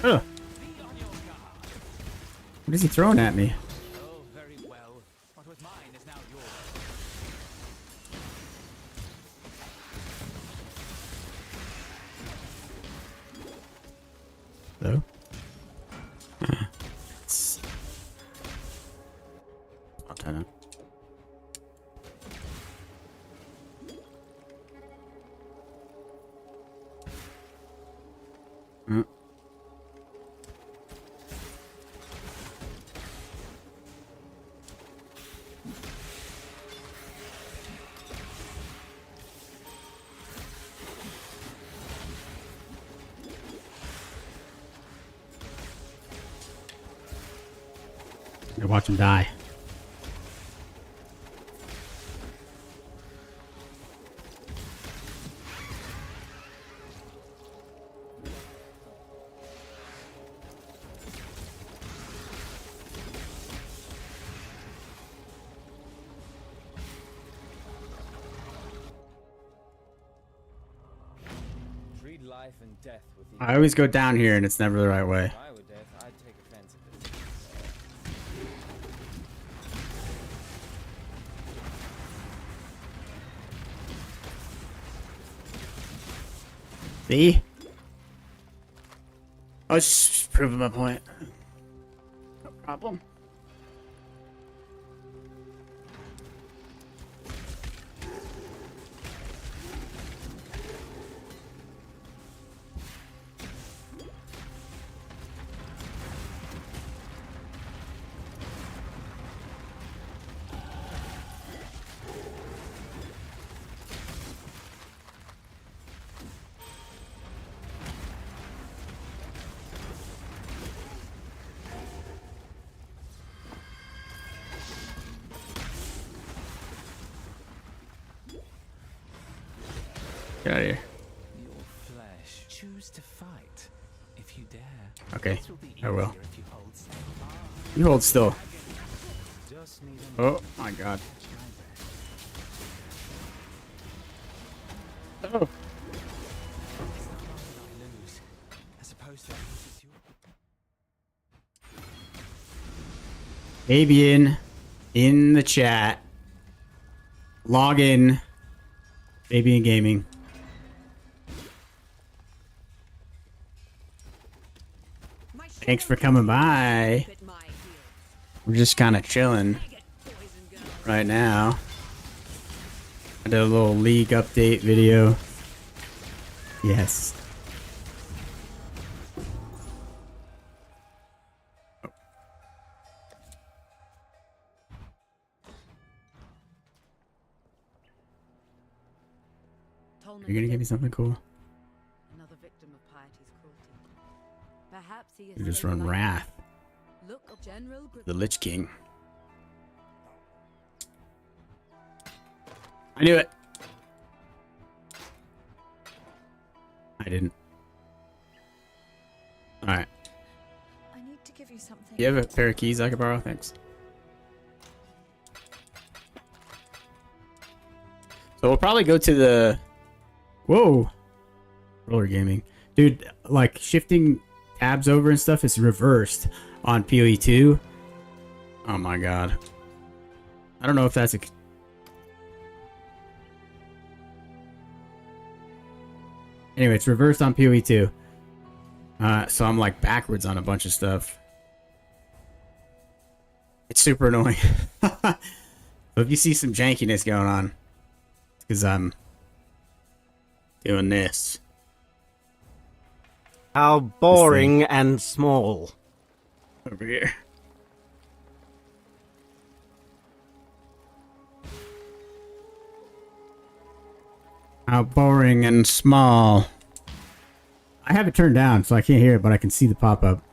Ugh. Be on your guard. What is he throwing at me? Oh, very well. What was mine is now yours. Though. I'll turn it. Watch him die. treat life and death with the I always go down here and it's never the right way. If I were death, I'd take offense at this. See? I was just proving my point. No problem. Get out of here. Your flesh. Choose to fight if you dare. Okay, This will be I will. easier if you hold still. You hold still. Just need a Oh my god. Oh. It's the one that I lose, as opposed to loses you. Fabian in the chat. Log in. Fabian Gaming. Thanks for coming by. We're just kind of chilling right now. I did a little league update video. Yes. Tolman You're gonna give me dead. something cool? Another victim of piety's cruelty. Perhaps he You just escaped run alive. Wrath, Look of General the Lich King. I knew it. I didn't. Alright. I need to give you something. You have a pair of keys I could borrow? Thanks. So we'll probably go to the... Whoa! Roller gaming. Dude, like, shifting tabs over and stuff is reversed on PoE 2. Oh my god. I don't know if that's a... Anyway, it's reversed on PoE 2. So I'm like backwards on a bunch of stuff. It's super annoying. So if you see some jankiness going on, it's because I'm doing this. How boring and small. Over here. How boring and small. I have it turned down, so I can't hear it, but I can see the pop-up.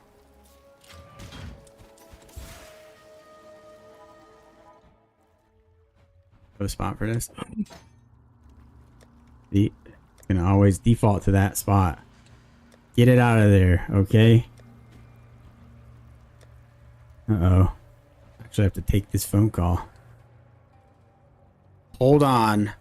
Go spot for this. It's gonna always default to that spot. Get it out of there, okay? Uh-oh. Actually, I have to take this phone call. Hold on.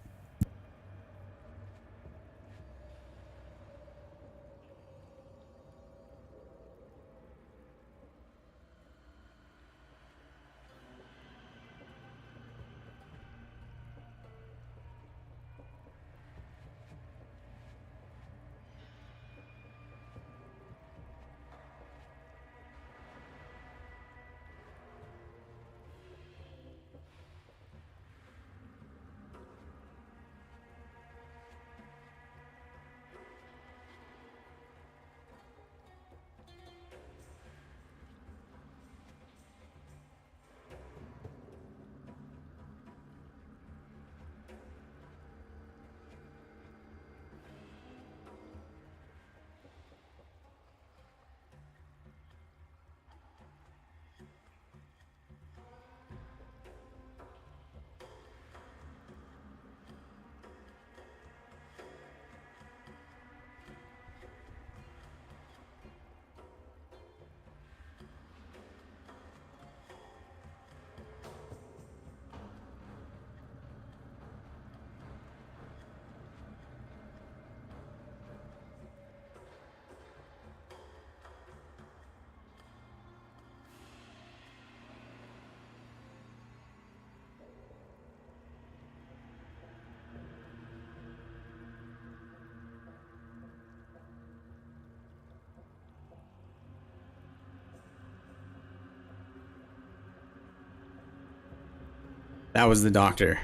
That was the doctor.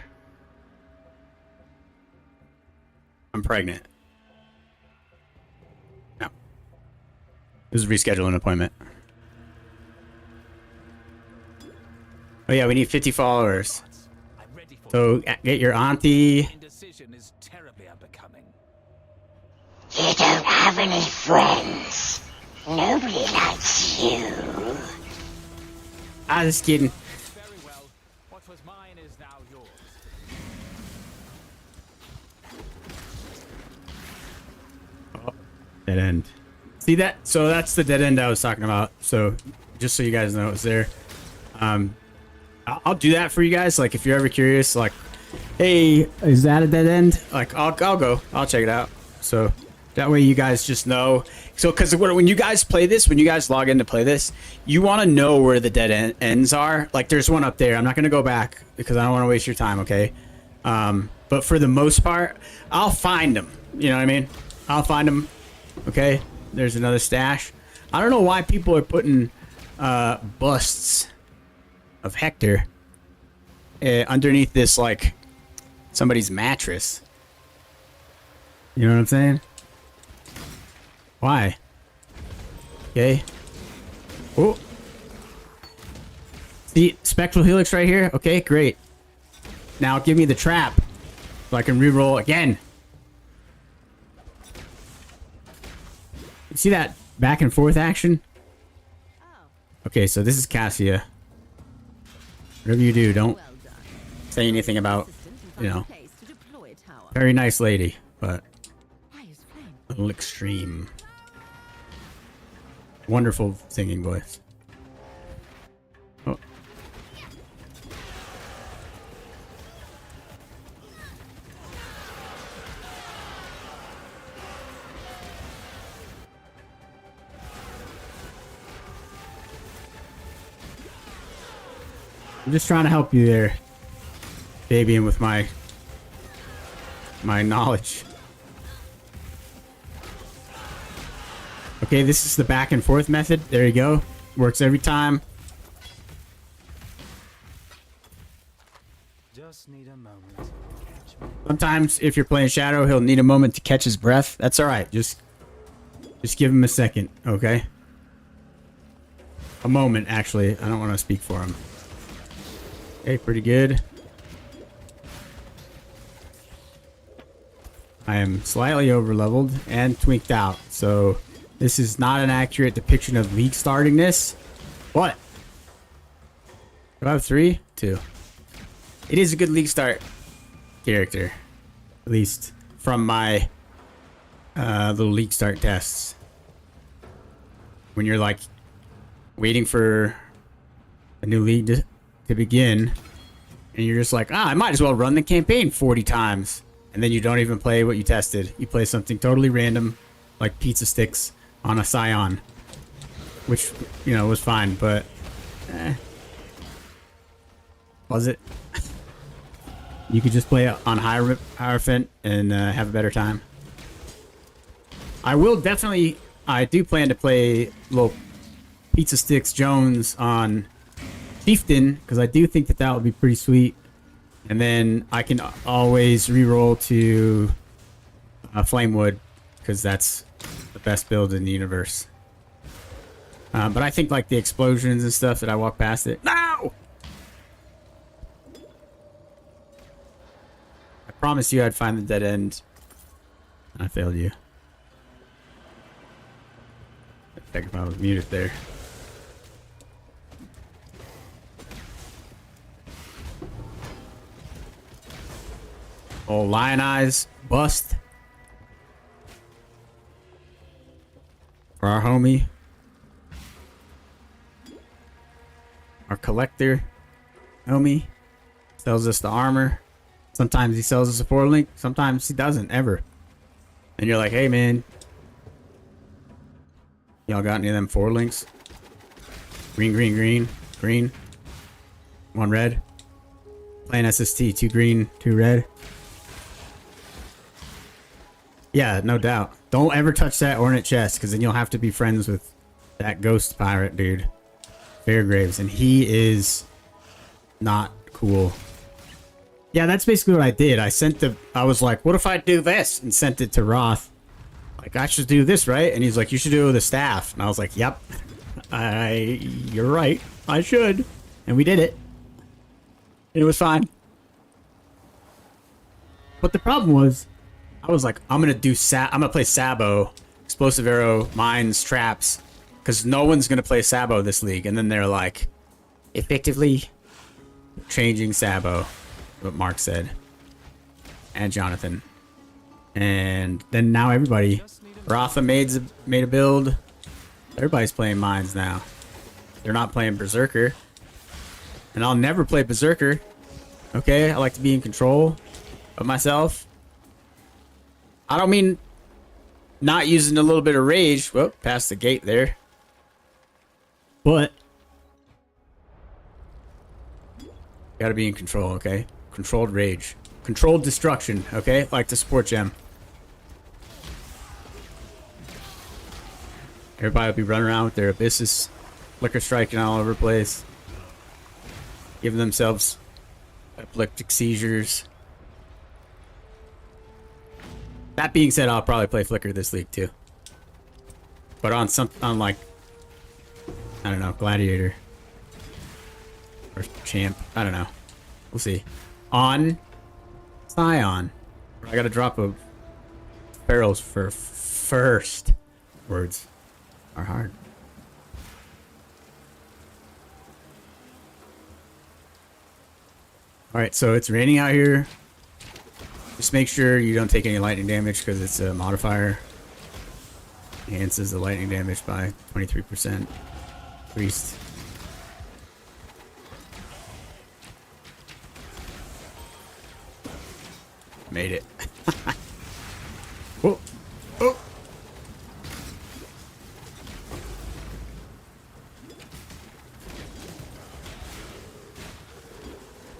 I'm pregnant. No. This is rescheduling an appointment. Oh yeah, we need 50 followers. I'm ready for So get your auntie. indecision is terribly unbecoming. You don't have any friends. Nobody likes you. Ah, just kidding. Very well. What was mine is now yours. Dead end. See that? So that's the dead end I was talking about. So just so you guys know it's there. I'll do that for you guys. Like if you're ever curious, like, hey, is that a dead end? Like I'll go. I'll check it out. So that way you guys just know. So because when you guys play this, when you guys log in to play this, you want to know where the dead ends are. Like there's one up there. I'm not gonna go back because I don't want to waste your time. Okay. But for the most part, I'll find them. You know what I mean? I'll find them. Okay, there's another stash. I don't know why people are putting busts of Hector underneath this, like, somebody's mattress. You know what I'm saying? Why? Okay. Oh. See, Spectral Helix right here? Okay, great. Now give me the trap so I can reroll again. See that back and forth action? Okay, so this is Cassia. Whatever you do, don't say anything about, you know, very nice lady, but a little extreme. Wonderful singing voice. Oh. I'm just trying to help you there, Fabian, with my knowledge. Okay, this is the back and forth method. There you go. Works every time. Just need a moment to catch my Sometimes if you're playing Shadow, he'll need a moment to catch his breath. That's all right. Just give him a second, okay? A moment, actually. I don't want to speak for him. Okay, pretty good. I am slightly over-leveled and tweaked out, so this is not an accurate depiction of league startingness. What? Do I have 3? 2. It is a good league start character, at least from my little league start tests. When you're like waiting for a new league to begin, and you're just like, I might as well run the campaign 40 times, and then you don't even play what you tested. You play something totally random, like pizza sticks on a Scion, which, you know, was fine, but was it? You could just play it on Hierophant and have a better time. I do plan to play little Pizza Sticks Jones on Chieftain, because I do think that would be pretty sweet. And then I can always reroll to Flamewood, because that's the best build in the universe. But I think like the explosions and stuff that I walk past it. No! I promised you I'd find the dead end. I failed you. Check if I was muted there. Oh, Lion Eyes bust for our homie, our collector homie. Sells us the armor. Sometimes he sells us a 4-link. Sometimes he doesn't ever. And you're like, hey man, y'all got any of them 4-links? Green, green, green, green. 1 red. Playing SST, 2 green, 2 red. Yeah, no doubt. Don't ever touch that Ornate chest, because then you'll have to be friends with that ghost pirate dude, Fairgraves, and he is not cool. Yeah, that's basically what I did. I was like, what if I do this? And sent it to Roth. Like, I should do this, right? And he's like, you should do it with a staff. And I was like, yep. You're right. I should. And we did it. And it was fine. But the problem was, I was like, I'm gonna play Sabo, Explosive Arrow, Mines, Traps, because no one's gonna play Sabo this league. And then they're like, effectively changing Sabo, what Mark said, and Jonathan. And then now everybody, Rotha made a build. Everybody's playing Mines now. They're not playing Berserker. And I'll never play Berserker. Okay, I like to be in control of myself. I don't mean not using a little bit of rage. Well, past the gate there. But gotta be in control, okay? Controlled rage. Controlled destruction, okay? Like the support gem. Everybody will be running around with their abysses, flicker striking all over the place, giving themselves epileptic seizures. That being said, I'll probably play Flicker this league too. But on like, I don't know, gladiator or champ. I don't know. We'll see. On Scion, I got a drop of barrels for first. Words are hard. Alright, so it's raining out here. Just make sure you don't take any lightning damage because it's a modifier. Enhances the lightning damage by 23%. Increased. Made it. Whoa. Oh.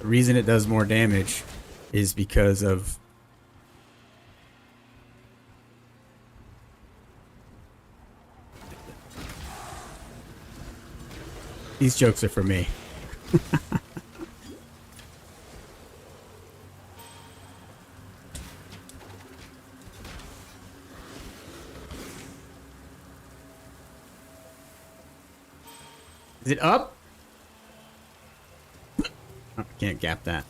The reason it does more damage is because of these jokes are for me. Is it up? Oh, I can't gap that.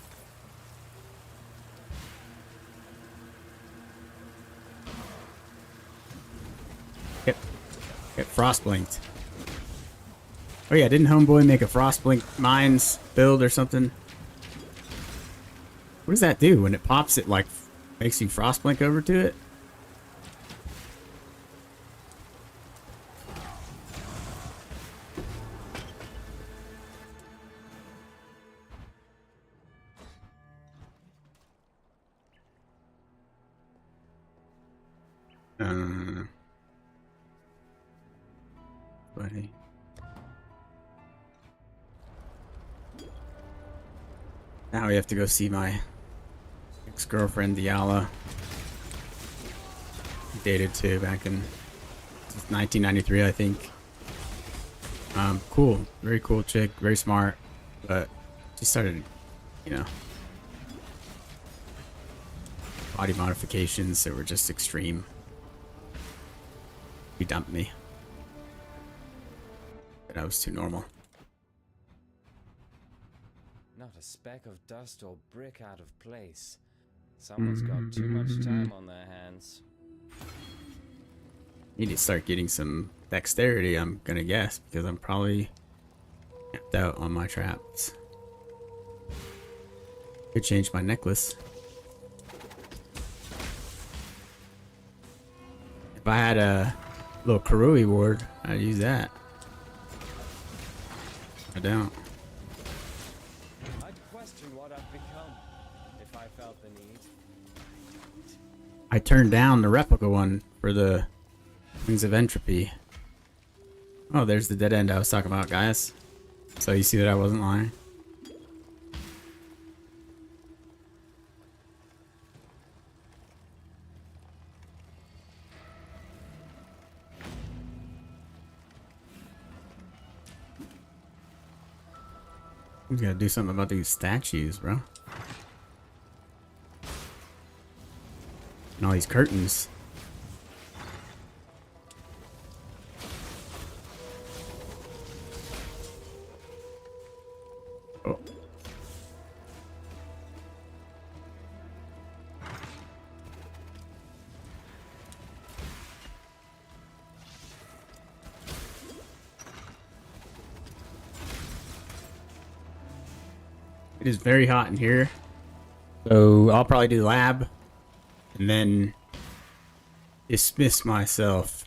Yep. Get frost blinked. Oh yeah, didn't Homeboy make a Frostblink Mines build or something? What does that do? When it pops, it like makes you Frostblink over to it? Buddy. Now we have to go see my ex-girlfriend, Diala. Dated too back in 1993, I think. Cool. Very cool chick. Very smart. But she started, you know, body modifications that were just extreme. He dumped me. But I was too normal. Not a speck of dust or brick out of place. Someone's got too much time on their hands. Need to start getting some dexterity, I'm gonna guess, because I'm probably capped out on my traps. Could change my necklace. If I had a little Karui ward, I'd use that. I don't. What I've become, if I felt the need. I turned down the replica one for the Wings of Entropy. Oh, there's the dead end I was talking about, guys. So you see that I wasn't lying. We gotta do something about these statues, bro. And all these curtains. Oh. It is very hot in here, so I'll probably do lab and then dismiss myself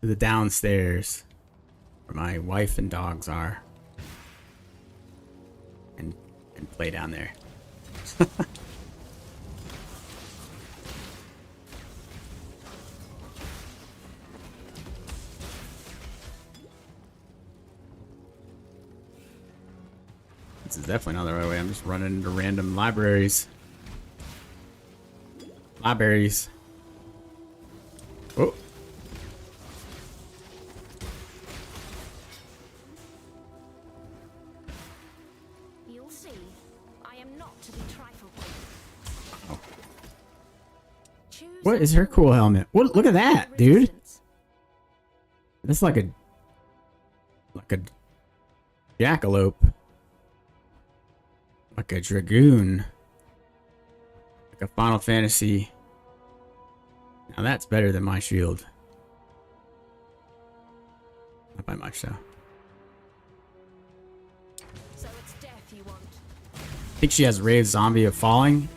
to the downstairs where my wife and dogs are and play down there. This is definitely not the right way. I'm just running into random libraries. Libraries. Oh. You'll see. I am not to be trifled with. Oh. What is her cool helmet? What? Look at that, dude. This is like a jackalope. Like a dragoon. Like a Final Fantasy. Now that's better than my shield. Not by much, though. So it's death you want. I think she has Rave Zombie of Falling.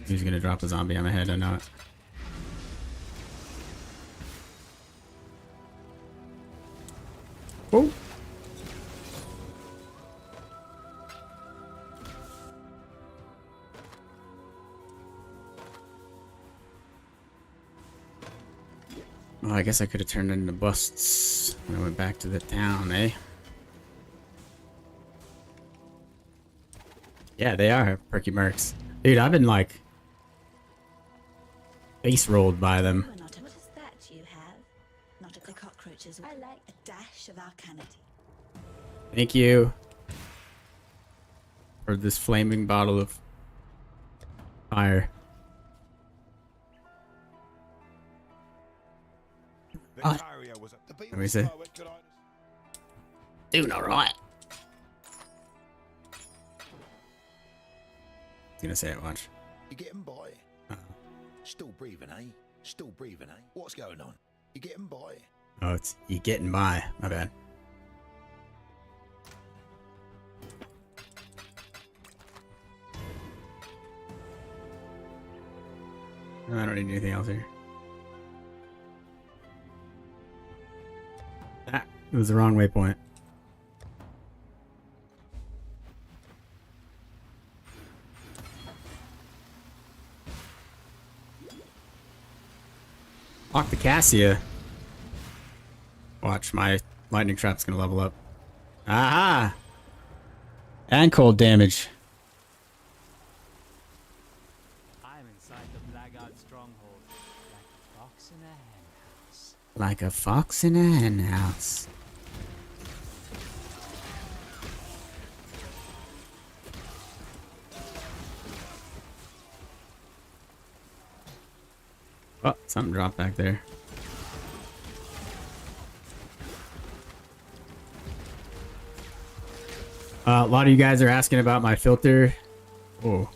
He's gonna drop a zombie on my head, I know it. Oh! Well, I guess I could have turned into busts when I went back to the town, eh? Yeah, they are perky mercs. Dude, I've been like face rolled by them. What is that you have? Not the cockroaches. I like a dash of arcanity. Thank you for this flaming bottle of fire. What? Let me see. Doing alright. He's gonna say it, watch. You getting by? Still breathing, eh? Still breathing, eh? What's going on? You getting by? Oh, it's you getting by. My bad. I don't need anything else here. Ah, it was the wrong waypoint. Lock the Cassia. Watch, my lightning trap's gonna level up. Aha! And cold damage. I'm inside the Blackguard stronghold, like a fox in a hen house. Like a fox in a hen house. Oh, something dropped back there. A lot of you guys are asking about my filter. Oh,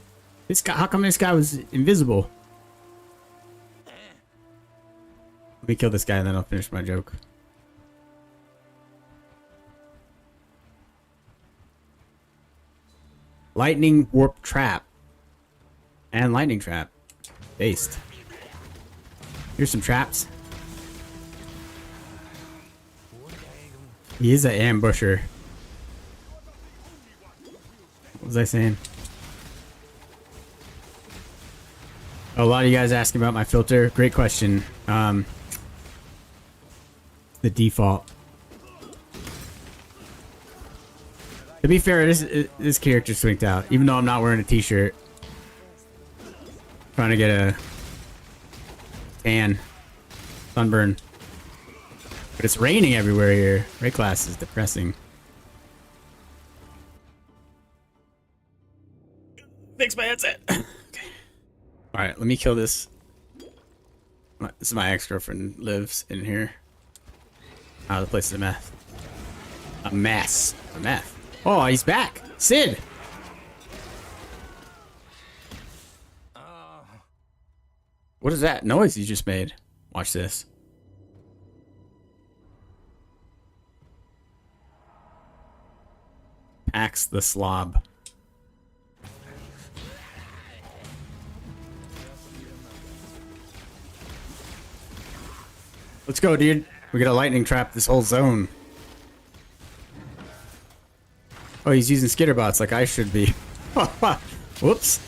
this guy, how come this guy was invisible? Let me kill this guy and then I'll finish my joke. Lightning warp trap. And lightning trap. Based. Here's some traps. He is an ambusher. What was I saying? A lot of you guys asking about my filter. Great question. The default. To be fair, this character swinked out, even though I'm not wearing a t-shirt. Trying to get a tan, sunburn. But it's raining everywhere here. Ray class is depressing. Fix my headset. Okay. All right, let me kill this. This is my ex-girlfriend lives in here. Oh, the place is a mess. A mess. A mess. Oh, he's back. Sid. What is that noise you just made? Watch this. Axe the slob. Let's go, dude. We got a lightning trap this whole zone. Oh, he's using skitterbots like I should be. Whoops.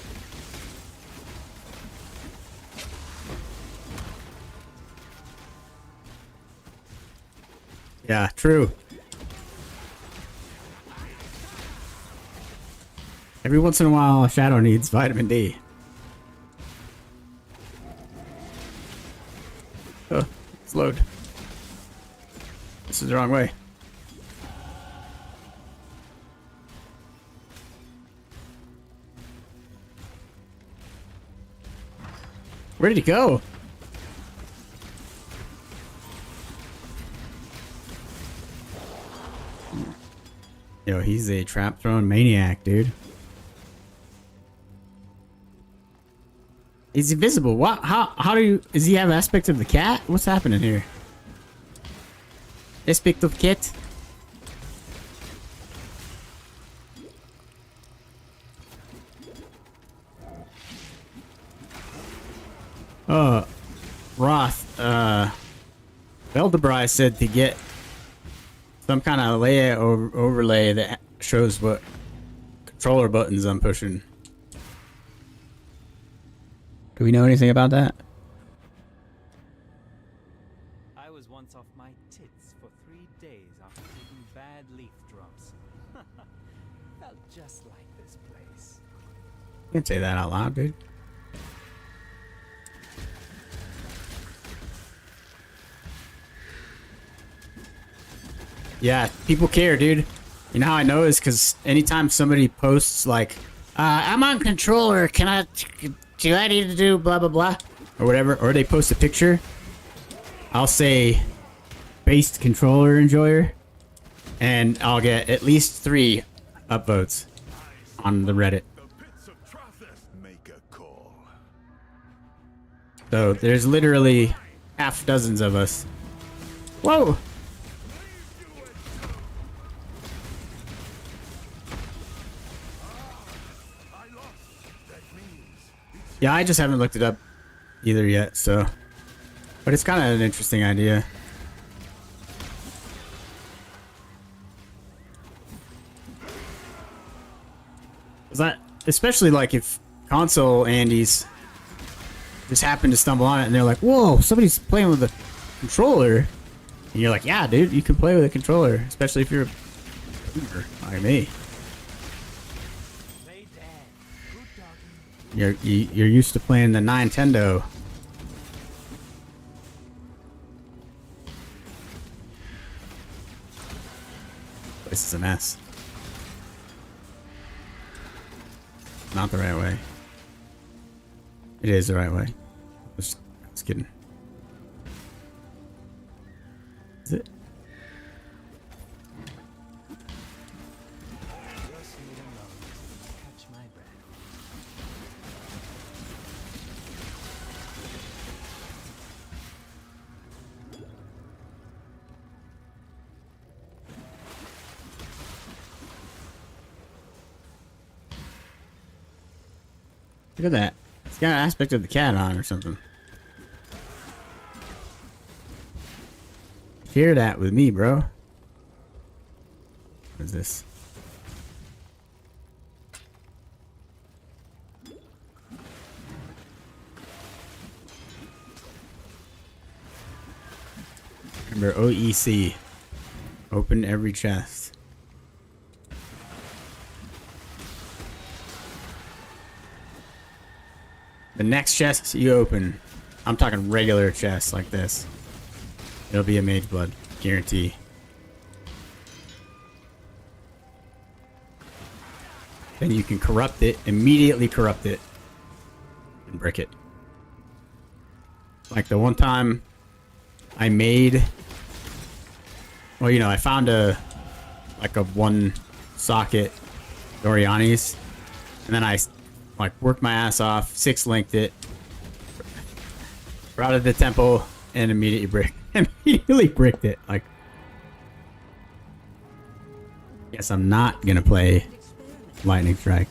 Yeah, true. Every once in a while, Shadow needs vitamin D. Oh, it's load. This is the wrong way. Where did he go? Yo, he's a trap throwing maniac, dude. He's invisible. What? How do you... Does he have aspect of the cat? What's happening here? Aspect of cat? Roth, Veldebrai said to get some kind of layout overlay that shows what controller buttons I'm pushing. Do we know anything about that? I was once off my tits for 3 days after taking bad leaf drops. Felt just like this place. You can't say that out loud, dude. Yeah, people care, dude. You know how I know is because anytime somebody posts like, I'm on controller, do I need to do blah blah blah or whatever, or they post a picture, I'll say based controller enjoyer, and I'll get at least 3 upvotes on the Reddit. So there's literally half dozens of us. Whoa! Yeah, I just haven't looked it up either yet, so. But it's kind of an interesting idea. Is that, especially like if console Andes just happen to stumble on it and they're like, whoa, somebody's playing with a controller. And you're like, yeah, dude, you can play with a controller, especially if you're a gamer like me. You're used to playing the Nintendo. This is a mess. Not the right way. It is the right way. Just kidding. Is it? Look at that. It's got an aspect of the cat on or something. Share that with me, bro. What is this? Remember OEC. Open every chest. The next chest you open, I'm talking regular chests like this. It'll be a mage blood, guarantee. Then you can corrupt it, immediately corrupt it, and brick it. Like the one time I made, well, you know, I found a 1 socket Doriani's, and then I like worked my ass off, 6-linked it, routed the temple, and immediately bricked it. Like, guess I'm not gonna play Lightning Strike.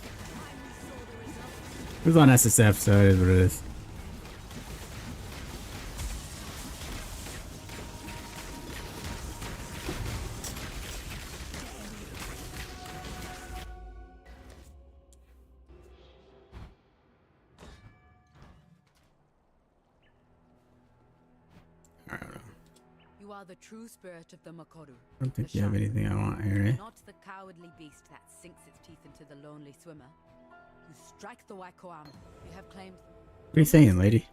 It was on SSF, so it is what it is. You are the true spirit of the Makoru. I don't think you have anything I want here, eh? Not the cowardly beast that sinks its teeth into the lonely swimmer. You strike the Waikoam. You have claimed. What are you saying, lady?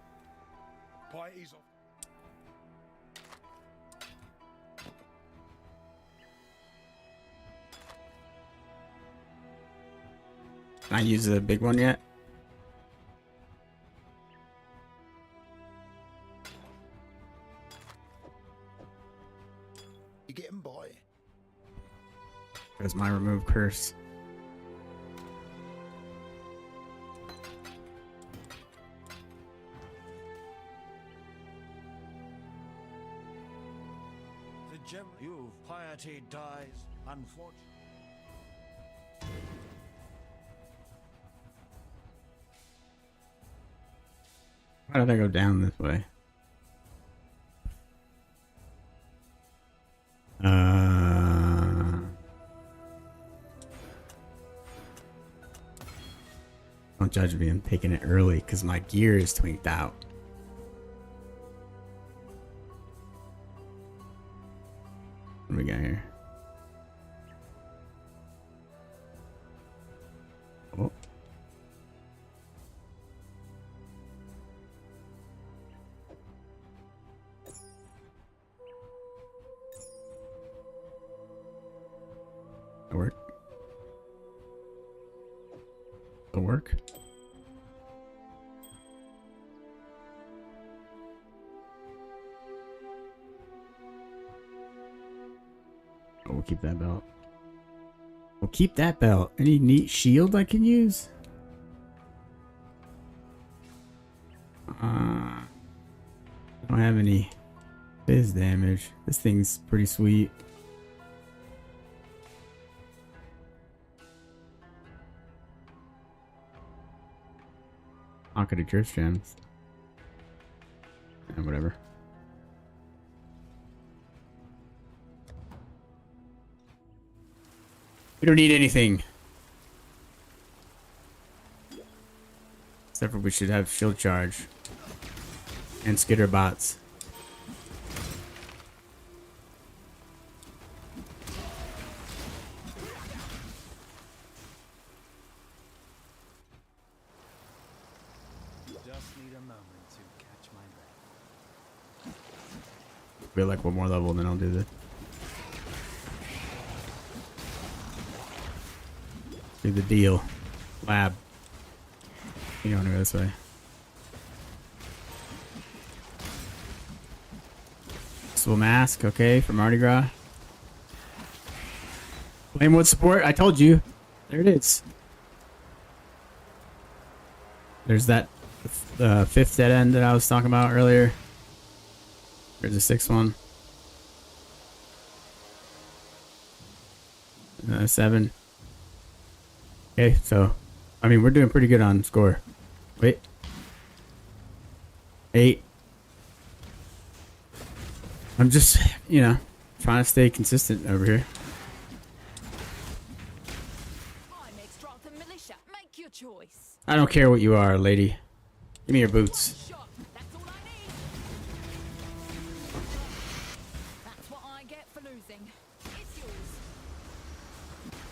Can I use the big one yet? You getting by? There's my remove curse. You've piety dies, unfortunately. Why did I go down this way? Don't judge me, I'm taking it early because my gear is tweaked out. What do we got here? Oh. Work. The work. Oh, we'll keep that belt. We'll keep that belt. Any neat shield I can use? I don't have any fizz damage. This thing's pretty sweet. Pocket of Curse Gems. And whatever. We don't need anything. Except for we should have shield charge. And skitter bots. Just need a moment to catch my breath. Feel like one more level, then I'll do this. Do the deal. Lab. You don't want to go this way. Swole mask, okay, for Mardi Gras. Flame wood support, I told you. There it is. There's that fifth dead end that I was talking about earlier. There's a sixth one. 7. Okay, so, I mean, we're doing pretty good on score. Wait. 8. I'm just, you know, trying to stay consistent over here. I don't care what you are, lady. Give me your boots.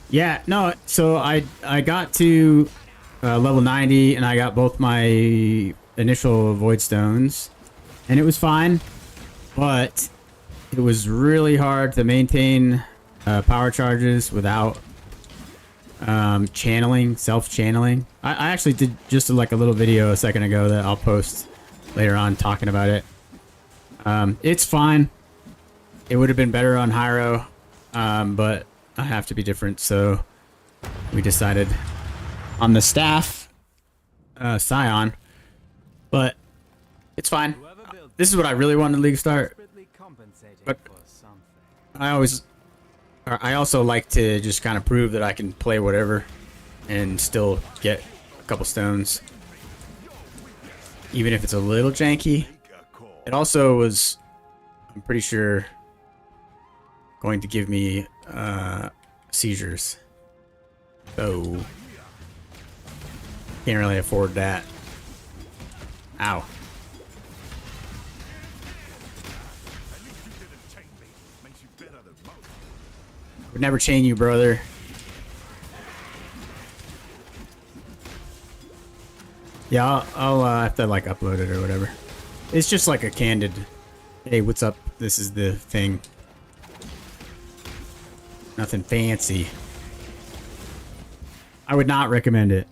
Yeah, no, so I got to level 90 and I got both my initial void stones and it was fine, but it was really hard to maintain power charges without channeling, self-channeling. I actually did just like a little video a second ago that I'll post later on talking about it. It's fine. It would have been better on Hyro, but I have to be different, so we decided on the staff, Scion, but it's fine. This is what I really wanted League start, but I also like to just kind of prove that I can play whatever and still get a couple stones, even if it's a little janky. It also was, I'm pretty sure, going to give me seizures, so can't really afford that. Ow. Would never chain you, brother. Yeah, I'll have to like upload it or whatever. It's just like a candid, hey, what's up? This is the thing. Nothing fancy. I would not recommend it.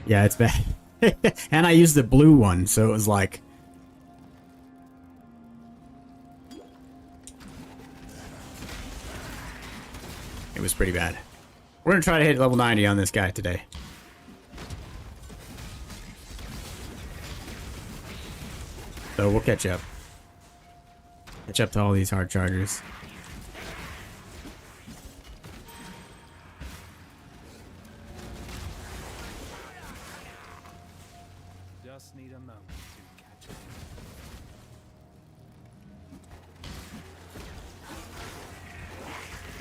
Yeah, it's bad. And I used the blue one, so it was like... It was pretty bad. We're gonna try to hit level 90 on this guy today. So we'll catch up. Catch up to all these hard chargers. Just need a moment to catch up.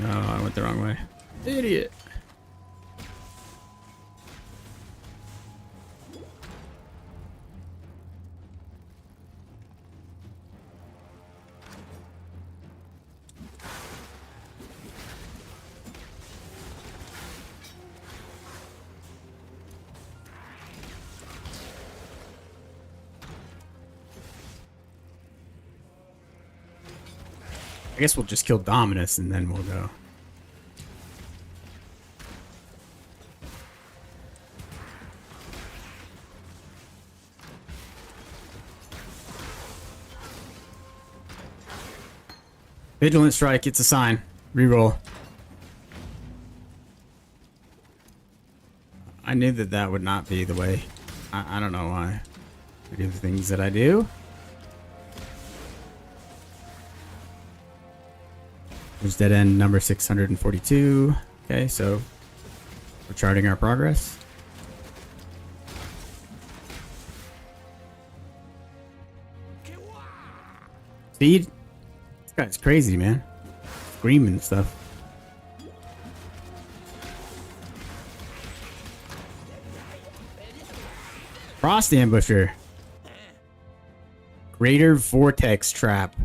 Oh, I went the wrong way. Idiot. I guess we'll just kill Dominus and then we'll go. Vigilant Strike, it's a sign. Reroll. I knew that that would not be the way. I don't know why. I do the things that I do. There's dead end number 642. Okay, so we're charting our progress. Speed? This guy's crazy, man. Screaming and stuff. Frost Ambusher. Greater Vortex Trap.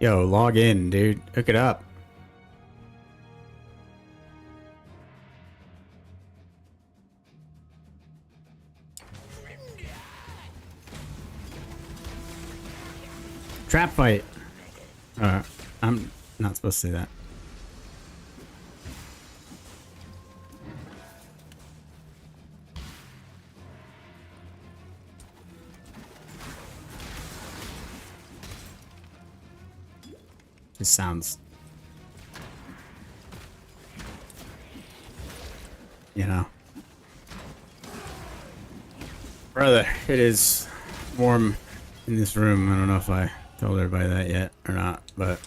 Yo, log in, dude. Hook it up. Trap fight. I'm not supposed to say that. This sounds, you know. Brother, it is warm in this room. I don't know if I told everybody that yet or not, but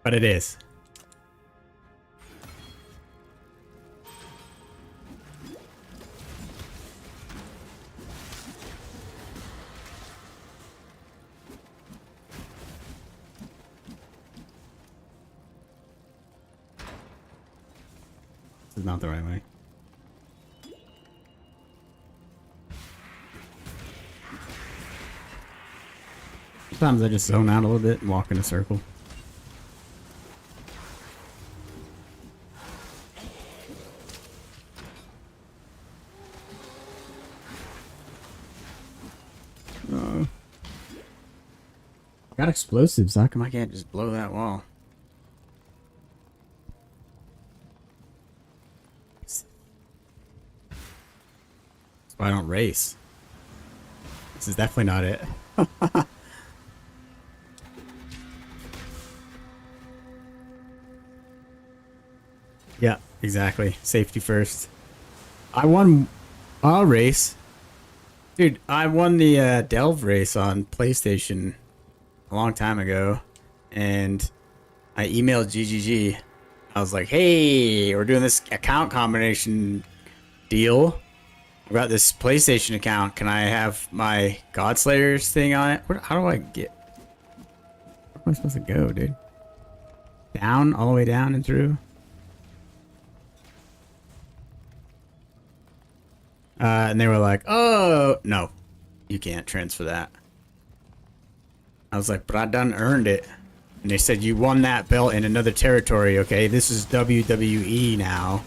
it is. This is not the right way. Sometimes I just zone out a little bit and walk in a circle. Got explosives. How come I can't just blow that wall? That's why I don't race. This is definitely not it. Yeah, exactly. Safety first. I won. I'll race. Dude, I won the Delve race on PlayStation a long time ago, and I emailed GGG. I was like, hey, we're doing this account combination deal. I got this PlayStation account. Can I have my Godslayers thing on it? How do I get... Where am I supposed to go, dude? Down? All the way down and through? And they were like, oh, no. You can't transfer that. I was like, but I done earned it. And they said, you won that belt in another territory, okay? This is WWE now.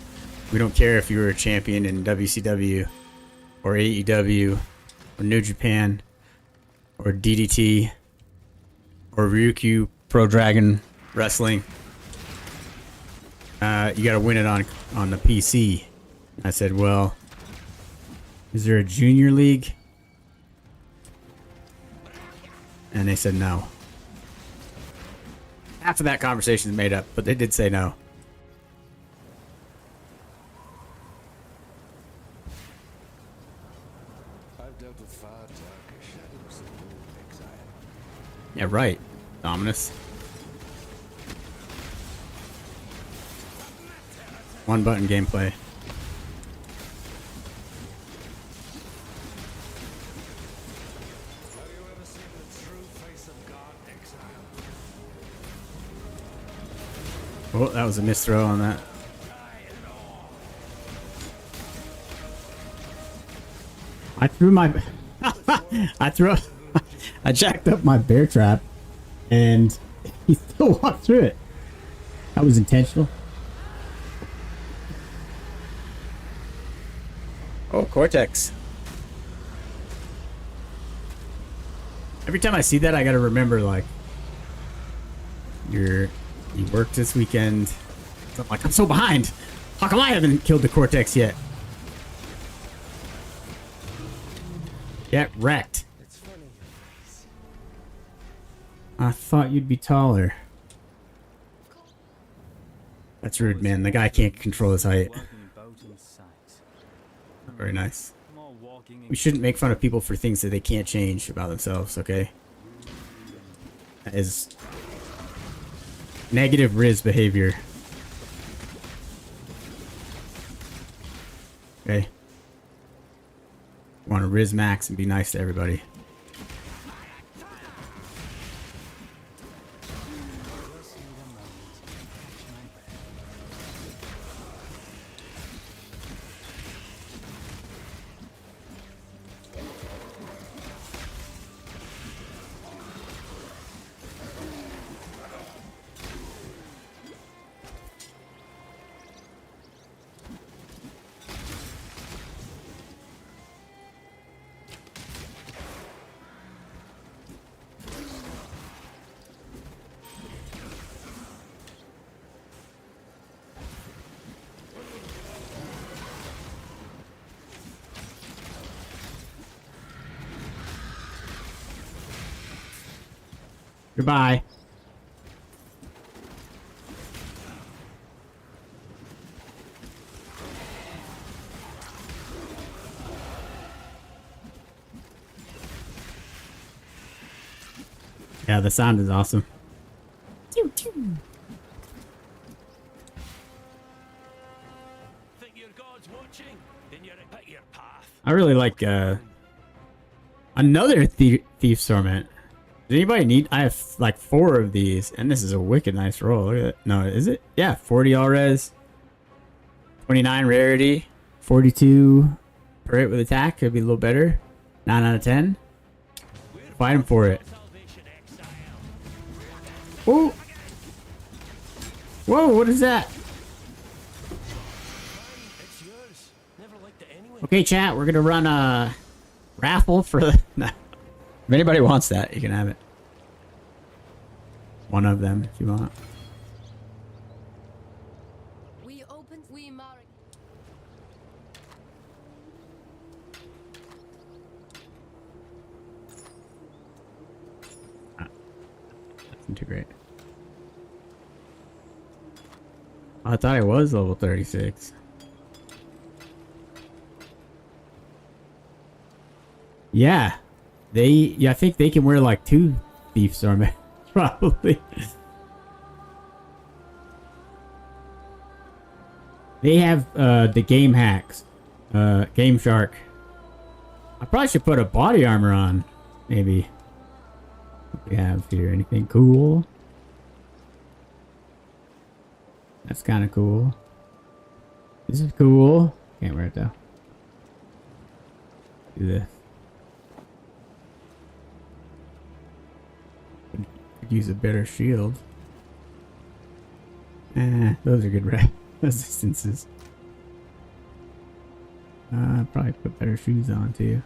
We don't care if you were a champion in WCW or AEW or New Japan or DDT or Ryukyu Pro Dragon Wrestling. You gotta win it on the PC. I said, well, is there a junior league? And they said no. half of that conversation is made up, but they did say no. I've dealt with far darker shadows than you, exile. Yeah, right, Dominus. One button gameplay. Oh, that was a missed throw on that. I threw my... I jacked up my bear trap, and he still walked through it. That was intentional. Oh, Cortex. Every time I see that, I gotta remember, like, you worked this weekend. So I'm like, I'm so behind. How come I haven't killed the Cortex yet? Get wrecked. I thought you'd be taller. That's rude, man. The guy can't control his height. Very nice. We shouldn't make fun of people for things that they can't change about themselves, okay? That is negative Riz behavior. Okay. Want to Riz max and be nice to everybody. Goodbye. Yeah, the sound is awesome. Think your God's watching, then you're at your path. I really like another Thief's Torment. Does anybody need? I have like 4 of these, and this is a wicked nice roll. Look at that. No, is it? Yeah, 40 all res, 29 rarity, 42 per hit with attack. Could be a little better. 9 out of 10. Fight him for it. Oh! Whoa! What is that? Okay, chat. We're gonna run a raffle for the. Nah. If anybody wants that, you can have it. One of them, if you want. That's not too great. I thought I was level 36. Yeah. I think they can wear like 2 Thief's Armor. Probably. They have the game hacks. Game Shark. I probably should put a body armor on. Maybe. What do we have here? Anything cool? That's kind of cool. This is cool. Can't wear it though. Do this. Could use a better shield. Those are good resistances. Probably put better shoes on too.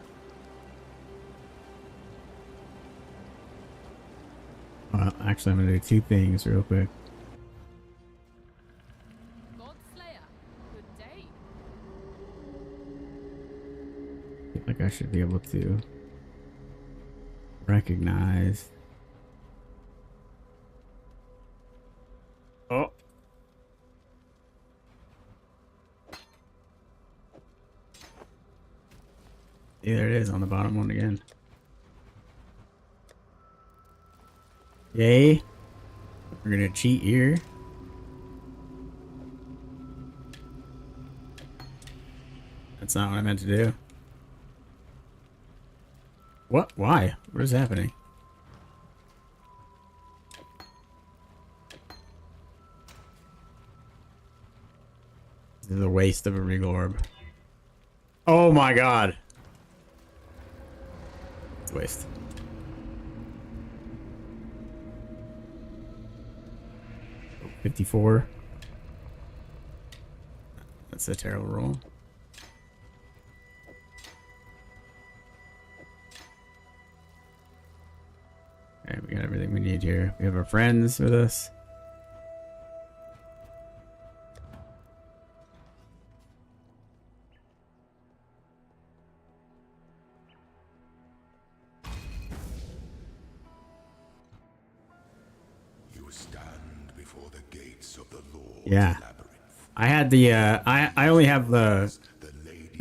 Well, actually, I'm gonna do 2 things real quick. I feel like I should be able to recognize See, there it is on the bottom one again. Yay. We're gonna cheat here. That's not what I meant to do. What? Why? What is happening? This is a waste of a regal orb. Oh my god. It's a waste. Oh, 54. That's a terrible roll. Okay, we got everything we need here. We have our friends with us. You stand before the gates of the Lord's Yeah. labyrinth. I had the I only have the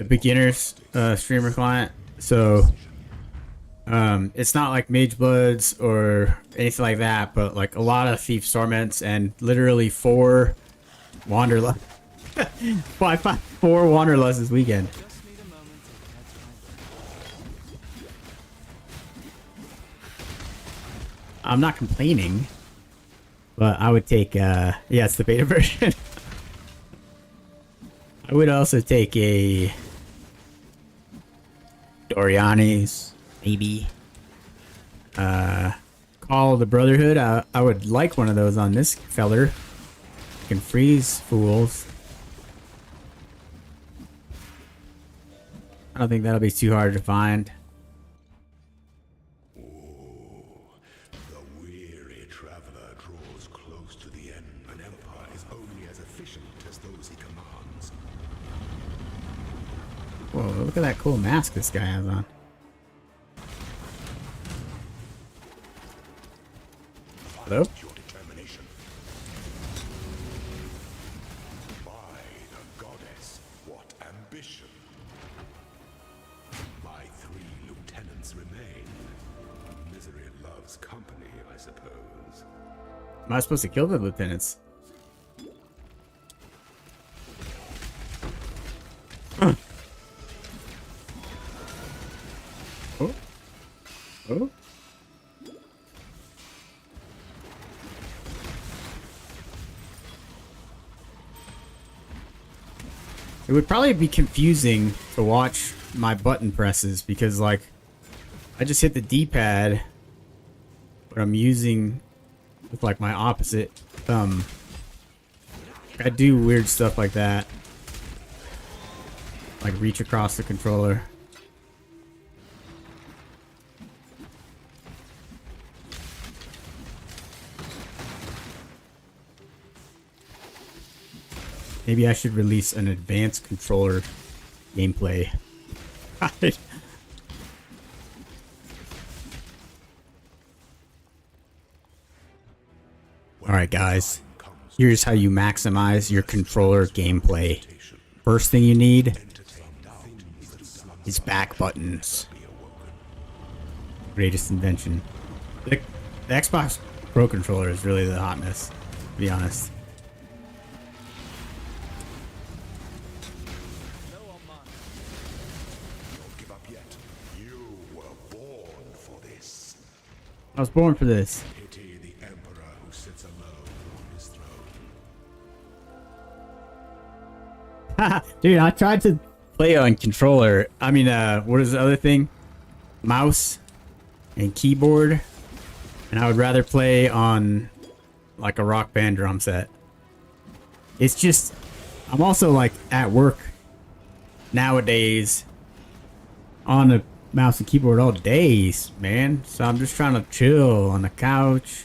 beginner's streamer client, so it's not like Mage Bloods or anything like that, but like a lot of Thief Torments and literally 4 Wanderlust. 4 Wanderlust this weekend. I'm not complaining, but I would take yeah, it's the beta version. I would also take a Doriani's, maybe. Call of the Brotherhood. I would like one of those on this feller. You can freeze fools. I don't think that'll be too hard to find. The weary traveler draws close to the end. An empire is only as efficient as those he commands. Whoa, look at that cool mask this guy has on. Hello? Your determination. By the goddess, what ambition. My 3 lieutenants remain. Misery loves company, I suppose. Am I supposed to kill the lieutenants? Huh. Oh. Oh. It would probably be confusing to watch my button presses because, like, I just hit the D-pad, but I'm using with, like, my opposite thumb. I do weird stuff like that. Like, reach across the controller. Maybe I should release an advanced controller gameplay. Alright guys, here's how you maximize your controller gameplay. First thing you need is back buttons. Greatest invention. The Xbox Pro controller is really the hotness, to be honest. I was born for this. Pity the emperor who sits alone on his throne. Dude, I tried to play on controller. I mean, what is the other thing? Mouse and keyboard. And I would rather play on like a Rock Band drum set. It's just, I'm also like at work nowadays on a mouse and keyboard all days, man. So I'm just trying to chill on the couch,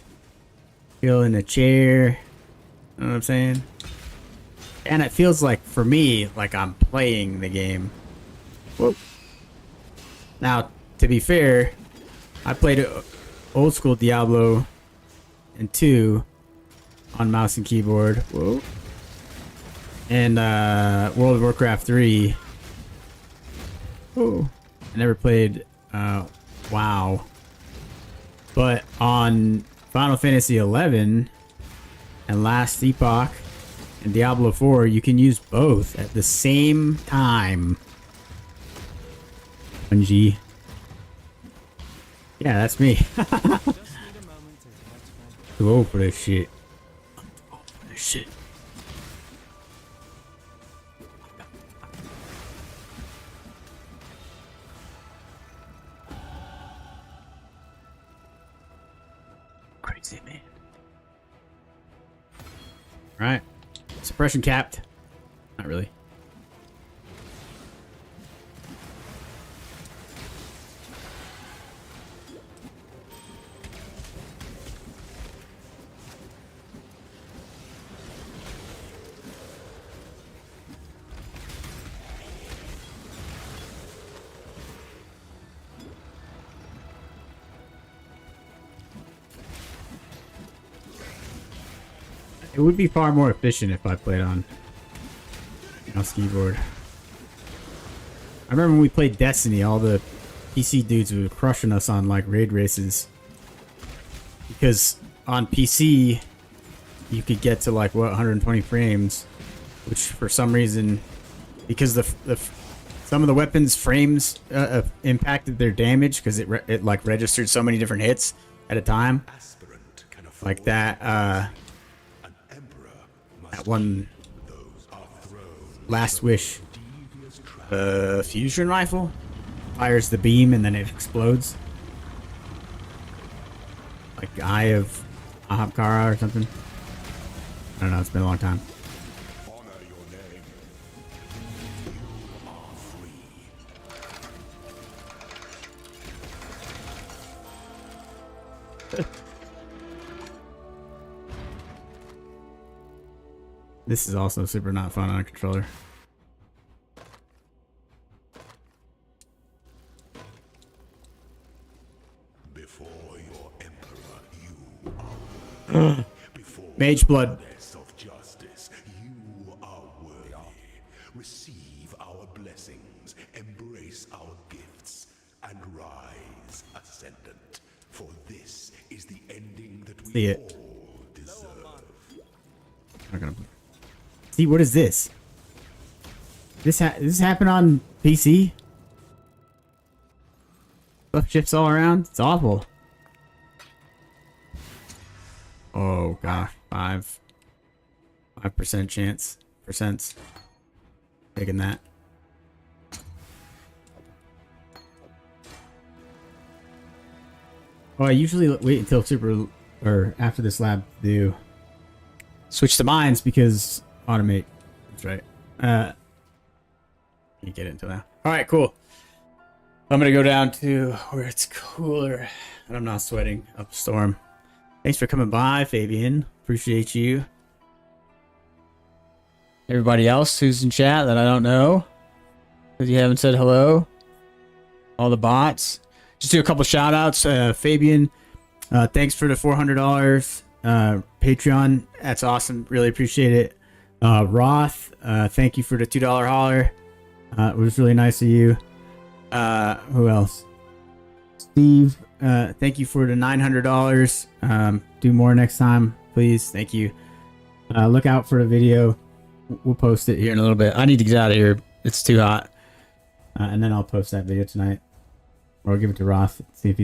chill in a chair. You know what I'm saying? And it feels like, for me, like I'm playing the game. Whoop. Now, to be fair, I played old school Diablo and 2 on mouse and keyboard. Whoa. And World of Warcraft 3. Whoa. I never played WoW. But on Final Fantasy 11 and Last Epoch and Diablo 4, you can use both at the same time. Bungie. Yeah, that's me. Too old for this shit. I'm too old for this shit. Crazy man. Alright. Suppression capped. Not really. It would be far more efficient if I played on mouse keyboard. I remember when we played Destiny, all the PC dudes were crushing us on like raid races. Because on PC, you could get to like, what, 120 frames. Which for some reason, because some of the weapons frames impacted their damage because it like registered so many different hits at a time. Like that, that one Last Wish fusion rifle fires the beam and then it explodes, like Eye of Ahamkara or something. I don't know, it's been a long time. This is also super not fun on a controller. Before your emperor, you are Mage blood. of justice, you are worthy. Receive our blessings, embrace our gifts, and rise ascendant. For this is the ending that we See it. all deserve. Not gonna. See, what is this? This happened on PC? Stuff shifts all around? It's awful. Oh gosh, 5% chance. Taking that. Oh, I usually wait until super or after this lab to do switch to mines because automate. That's right. Can't get into that. All right, cool. I'm gonna go down to where it's cooler and I'm not sweating up a storm. Thanks for coming by, Fabian. Appreciate you. Everybody else who's in chat that I don't know, because you haven't said hello. All the bots. Just do a couple shout outs. Fabian, thanks for the $400 Patreon. That's awesome. Really appreciate it. Roth, thank you for the $2 holler. It was really nice of you. Who else? Steve, thank you for the $900. Do more next time, please. Thank you. Look out for the video. We'll post it here in a little bit. I need to get out of here. It's too hot. And then I'll post that video tonight. Or I'll give it to Roth. See if he